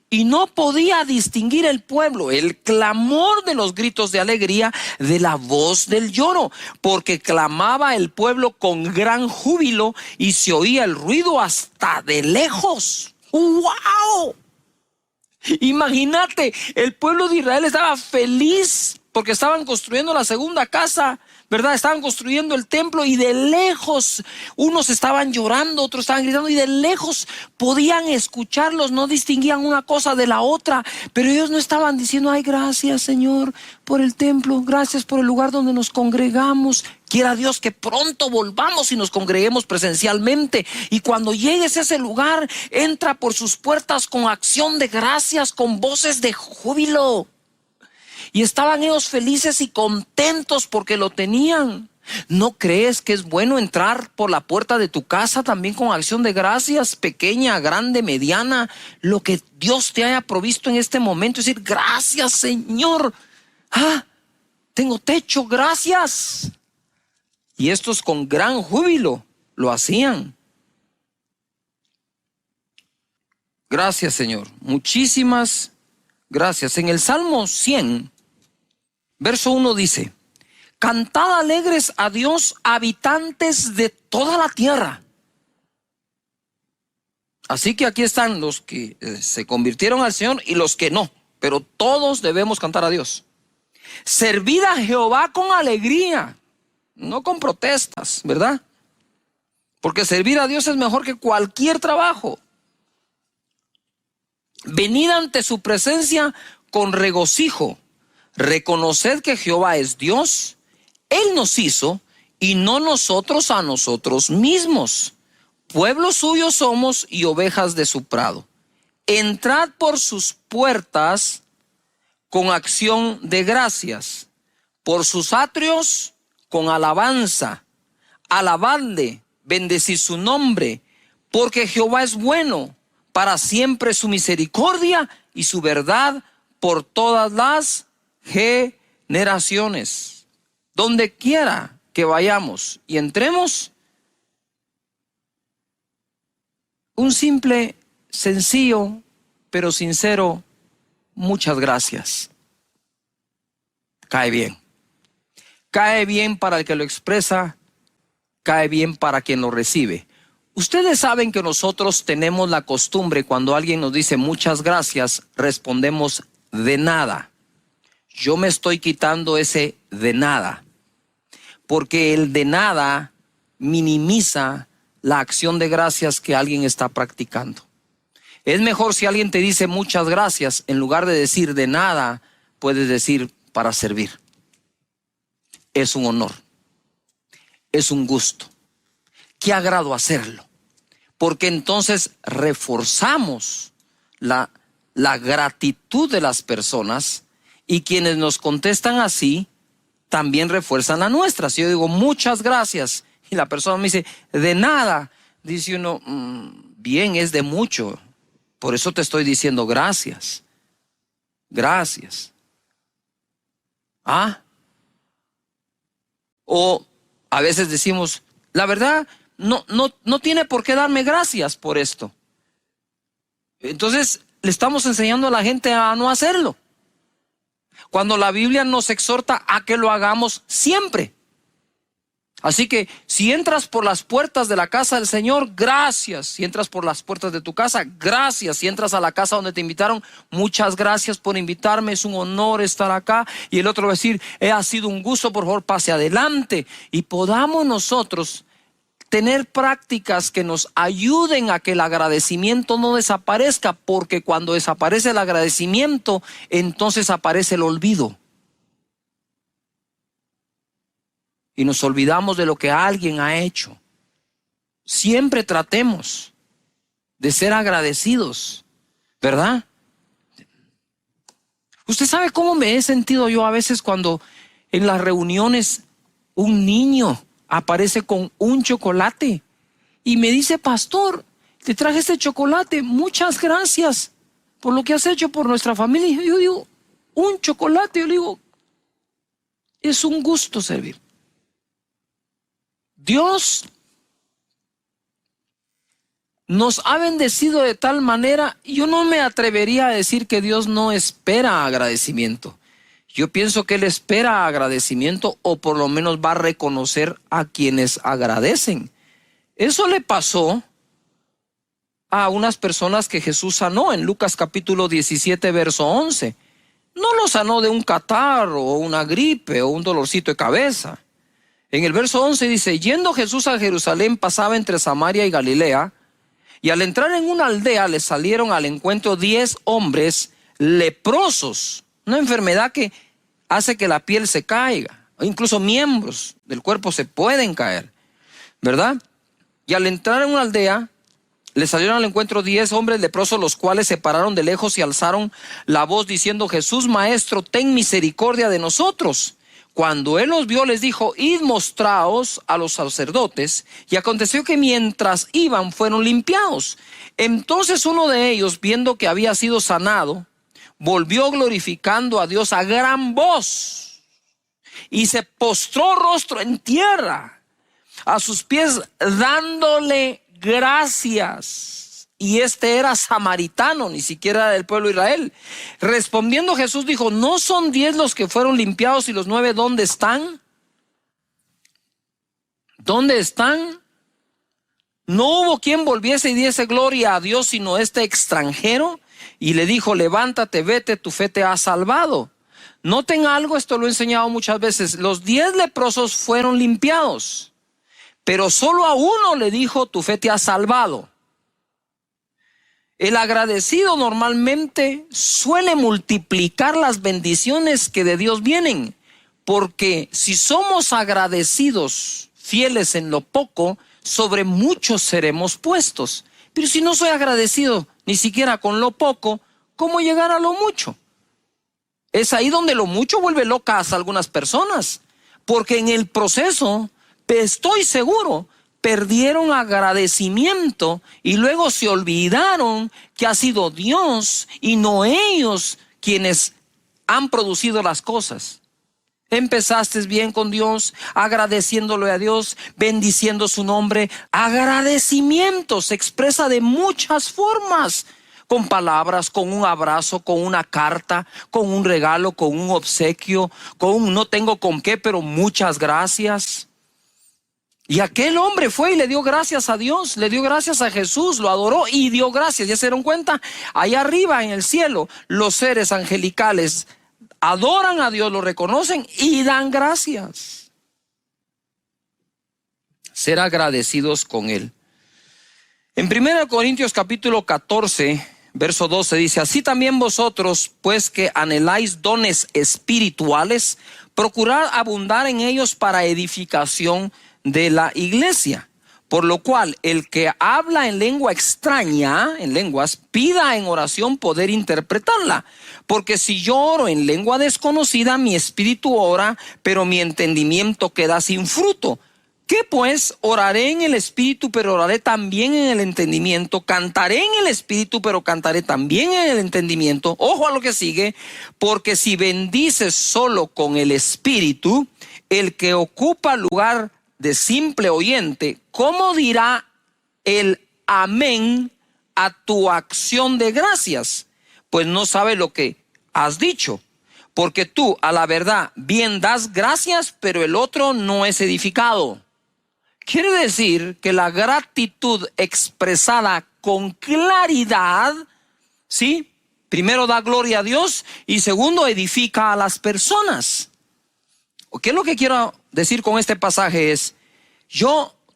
Y no podía distinguir el pueblo el clamor de los gritos de alegría de la voz del lloro, porque clamaba el pueblo con gran júbilo y se oía el ruido hasta de lejos. ¡Wow! Imagínate, el pueblo de Israel estaba feliz porque estaban construyendo la segunda casa, ¿verdad? Estaban construyendo el templo, y de lejos unos estaban llorando, otros estaban gritando, y de lejos podían escucharlos, no distinguían una cosa de la otra, pero ellos no estaban diciendo, ay, gracias, Señor, por el templo, gracias por el lugar donde nos congregamos. Quiera Dios que pronto volvamos y nos congreguemos presencialmente, y cuando llegues a ese lugar, entra por sus puertas con acción de gracias, con voces de júbilo. Y estaban ellos felices y contentos porque lo tenían. ¿No crees que es bueno entrar por la puerta de tu casa también con acción de gracias, pequeña, grande, mediana, lo que Dios te haya provisto en este momento? Es decir, gracias, Señor. Tengo techo, gracias. Y estos con gran júbilo lo hacían. Gracias, Señor. Muchísimas gracias. En el Salmo 100, verso 1 dice, cantad alegres a Dios, habitantes de toda la tierra. Así que aquí están los que se convirtieron al Señor y los que no, pero todos debemos cantar a Dios. Servid a Jehová con alegría, no con protestas, ¿verdad? Porque servir a Dios es mejor que cualquier trabajo. Venid ante su presencia con regocijo. Reconoced que Jehová es Dios. Él nos hizo y no nosotros a nosotros mismos. Pueblo suyo somos y ovejas de su prado. Entrad por sus puertas con acción de gracias, por sus atrios con alabanza. Alabadle, bendecid su nombre, porque Jehová es bueno, para siempre su misericordia y su verdad por todas las generaciones. Donde quiera que vayamos y entremos, un simple, sencillo, pero sincero, muchas gracias. Cae bien. Cae bien para el que lo expresa, cae bien para quien lo recibe. Ustedes saben que nosotros tenemos la costumbre, cuando alguien nos dice muchas gracias, respondemos de nada. Yo me estoy quitando ese de nada, porque el de nada minimiza la acción de gracias que alguien está practicando. Es mejor si alguien te dice muchas gracias, en lugar de decir de nada, puedes decir para servir. Es un honor, es un gusto. Qué agrado hacerlo, porque entonces reforzamos la gratitud de las personas, y quienes nos contestan así también refuerzan la nuestra. Si yo digo muchas gracias y la persona me dice de nada, dice uno, bien, es de mucho, por eso te estoy diciendo gracias. Gracias. O a veces decimos, la verdad, no tiene por qué darme gracias por esto. Entonces le estamos enseñando a la gente a no hacerlo, cuando la Biblia nos exhorta a que lo hagamos siempre. Así que si entras por las puertas de la casa del Señor, gracias. Si entras por las puertas de tu casa, gracias. Si entras a la casa donde te invitaron, muchas gracias por invitarme, es un honor estar acá. Y el otro va a decir, ha sido un gusto, por favor pase adelante. Y podamos nosotros tener prácticas que nos ayuden a que el agradecimiento no desaparezca, porque cuando desaparece el agradecimiento, entonces aparece el olvido. Y nos olvidamos de lo que alguien ha hecho. Siempre tratemos de ser agradecidos, ¿verdad? Usted sabe cómo me he sentido yo a veces cuando en las reuniones un niño aparece con un chocolate y me dice, pastor, te traje este chocolate, muchas gracias por lo que has hecho por nuestra familia. Y yo digo, un chocolate, yo le digo, es un gusto servir. Dios nos ha bendecido de tal manera, y yo no me atrevería a decir que Dios no espera agradecimiento. Yo pienso que Él espera agradecimiento, o por lo menos va a reconocer a quienes agradecen. Eso le pasó a unas personas que Jesús sanó en Lucas capítulo 17, verso 11. No lo sanó de un catarro o una gripe o un dolorcito de cabeza. En el verso 11 dice, yendo Jesús a Jerusalén, pasaba entre Samaria y Galilea, y al entrar en una aldea le salieron al encuentro 10 hombres leprosos, una enfermedad que hace que la piel se caiga, o incluso miembros del cuerpo se pueden caer, ¿verdad? Y al entrar en una aldea le salieron al encuentro 10 hombres leprosos, los cuales se pararon de lejos y alzaron la voz diciendo, Jesús, Maestro, ten misericordia de nosotros. Cuando él los vio, les dijo, id mostraos a los sacerdotes. Y aconteció que mientras iban, fueron limpiados. Entonces uno de ellos, viendo que había sido sanado, volvió glorificando a Dios a gran voz, y se postró rostro en tierra a sus pies, dándole gracias. Y este era samaritano, ni siquiera era del pueblo de Israel. Respondiendo Jesús dijo, ¿no son 10 los que fueron limpiados y los 9 dónde están? ¿Dónde están? No hubo quien volviese y diese gloria a Dios sino este extranjero. Y le dijo, levántate, vete, tu fe te ha salvado. Noten algo, esto lo he enseñado muchas veces. Los 10 leprosos fueron limpiados, pero solo a uno le dijo, tu fe te ha salvado. El agradecido normalmente suele multiplicar las bendiciones que de Dios vienen, porque si somos agradecidos, fieles en lo poco, sobre muchos seremos puestos. Pero si no soy agradecido ni siquiera con lo poco, ¿cómo llegar a lo mucho? Es ahí donde lo mucho vuelve locas a algunas personas, porque en el proceso, estoy seguro, perdieron agradecimiento y luego se olvidaron que ha sido Dios y no ellos quienes han producido las cosas. Empezaste bien con Dios, agradeciéndole a Dios, bendiciendo su nombre. Agradecimiento se expresa de muchas formas, con palabras, con un abrazo, con una carta, con un regalo, con un obsequio, con un no tengo con qué, pero muchas gracias. Y aquel hombre fue y le dio gracias a Dios, le dio gracias a Jesús, lo adoró y dio gracias. ¿Ya se dieron cuenta? Allá arriba en el cielo, los seres angelicales adoran a Dios, lo reconocen y dan gracias. Ser agradecidos con Él. En 1 Corintios capítulo 14, verso 12 dice: así también vosotros, pues que anheláis dones espirituales, procurad abundar en ellos para edificación de la iglesia. Por lo cual, el que habla en lengua extraña, en lenguas, pida en oración poder interpretarla. Porque si yo oro en lengua desconocida, mi espíritu ora, pero mi entendimiento queda sin fruto. ¿Qué pues? Oraré en el espíritu, pero oraré también en el entendimiento. Cantaré en el espíritu, pero cantaré también en el entendimiento. Ojo a lo que sigue. Porque si bendices solo con el espíritu, el que ocupa lugar de simple oyente, ¿cómo dirá el amén a tu acción de gracias? Pues no sabe lo que has dicho, porque tú a la verdad bien das gracias, pero el otro no es edificado. Quiere decir que la gratitud expresada con claridad, ¿sí? Primero da gloria a Dios y segundo edifica a las personas. ¿Qué es lo que quiero decir con este pasaje? Es,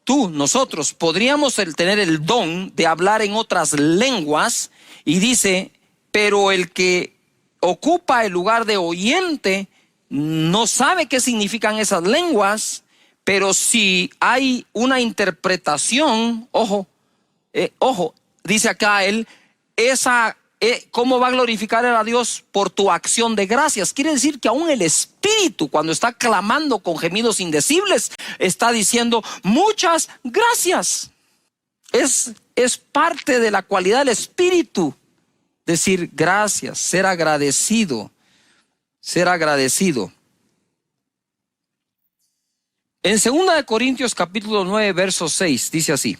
nosotros podríamos tener el don de hablar en otras lenguas, y dice, pero el que ocupa el lugar de oyente no sabe qué significan esas lenguas, pero si hay una interpretación, ojo, dice acá él, ¿cómo va a glorificar a Dios? Por tu acción de gracias. Quiere decir que aún el Espíritu, cuando está clamando con gemidos indecibles, está diciendo muchas gracias. Es parte de la cualidad del Espíritu, decir gracias, ser agradecido, ser agradecido. En 2 Corintios capítulo 9, verso 6, dice así: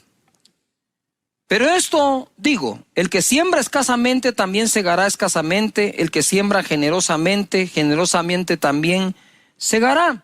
pero esto digo, el que siembra escasamente también segará escasamente, el que siembra generosamente, generosamente también segará.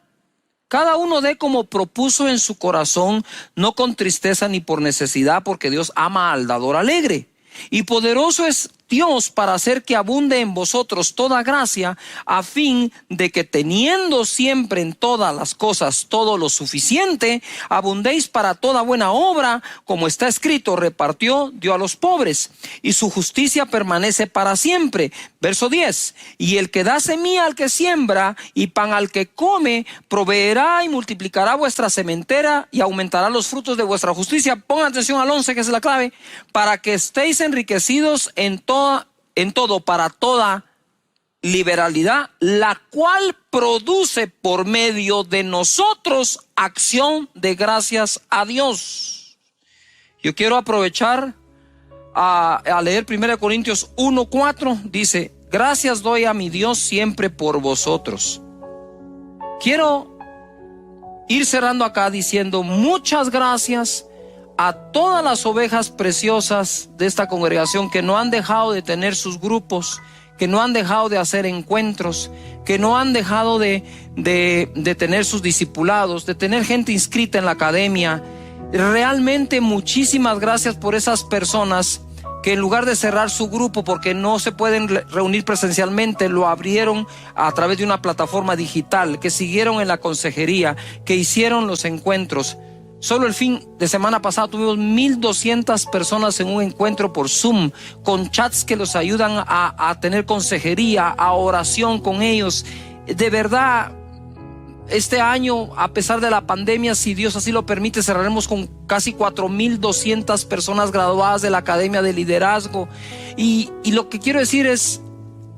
Cada uno dé como propuso en su corazón, no con tristeza ni por necesidad, porque Dios ama al dador alegre. Y poderoso es Dios para hacer que abunde en vosotros toda gracia, a fin de que teniendo siempre en todas las cosas todo lo suficiente, abundéis para toda buena obra, como está escrito, repartió, dio a los pobres, y su justicia permanece para siempre. Verso 10, y el que da semilla al que siembra y pan al que come, proveerá y multiplicará vuestra sementera y aumentará los frutos de vuestra justicia. Pongan atención al 11, que es la clave, para que estéis enriquecidos en todo para toda liberalidad, la cual produce por medio de nosotros acción de gracias a Dios. Yo quiero aprovechar a leer 1 Corintios 1:4. Dice: gracias doy a mi Dios siempre por vosotros. Quiero ir cerrando acá diciendo muchas gracias a todas las ovejas preciosas de esta congregación que no han dejado de tener sus grupos, que no han dejado de hacer encuentros, que no han dejado de tener sus discipulados, de tener gente inscrita en la academia. Realmente muchísimas gracias por esas personas que en lugar de cerrar su grupo porque no se pueden reunir presencialmente, lo abrieron a través de una plataforma digital, que siguieron en la consejería, que hicieron los encuentros. Solo el fin de semana pasado tuvimos 1,200 personas en un encuentro por Zoom, con chats que los ayudan a tener consejería, a oración con ellos. De verdad, Este año, a pesar de la pandemia, si Dios así lo permite, cerraremos con casi 4,200 personas graduadas de la Academia de Liderazgo. Y lo que quiero decir es,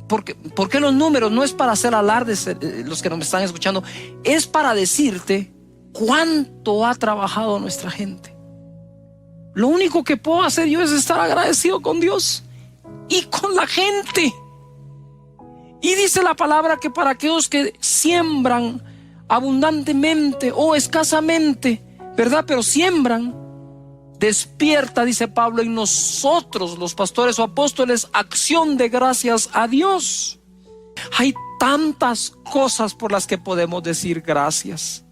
¿por qué los números? No es para hacer alardes, los que nos están escuchando, es para decirte cuánto ha trabajado nuestra gente. Lo único que puedo hacer yo es estar agradecido con Dios y con la gente. Y dice la palabra que para aquellos que siembran abundantemente o escasamente, ¿verdad? Pero siembran, despierta, dice Pablo, en nosotros, los pastores o apóstoles, acción de gracias a Dios. Hay tantas cosas por las que podemos decir gracias.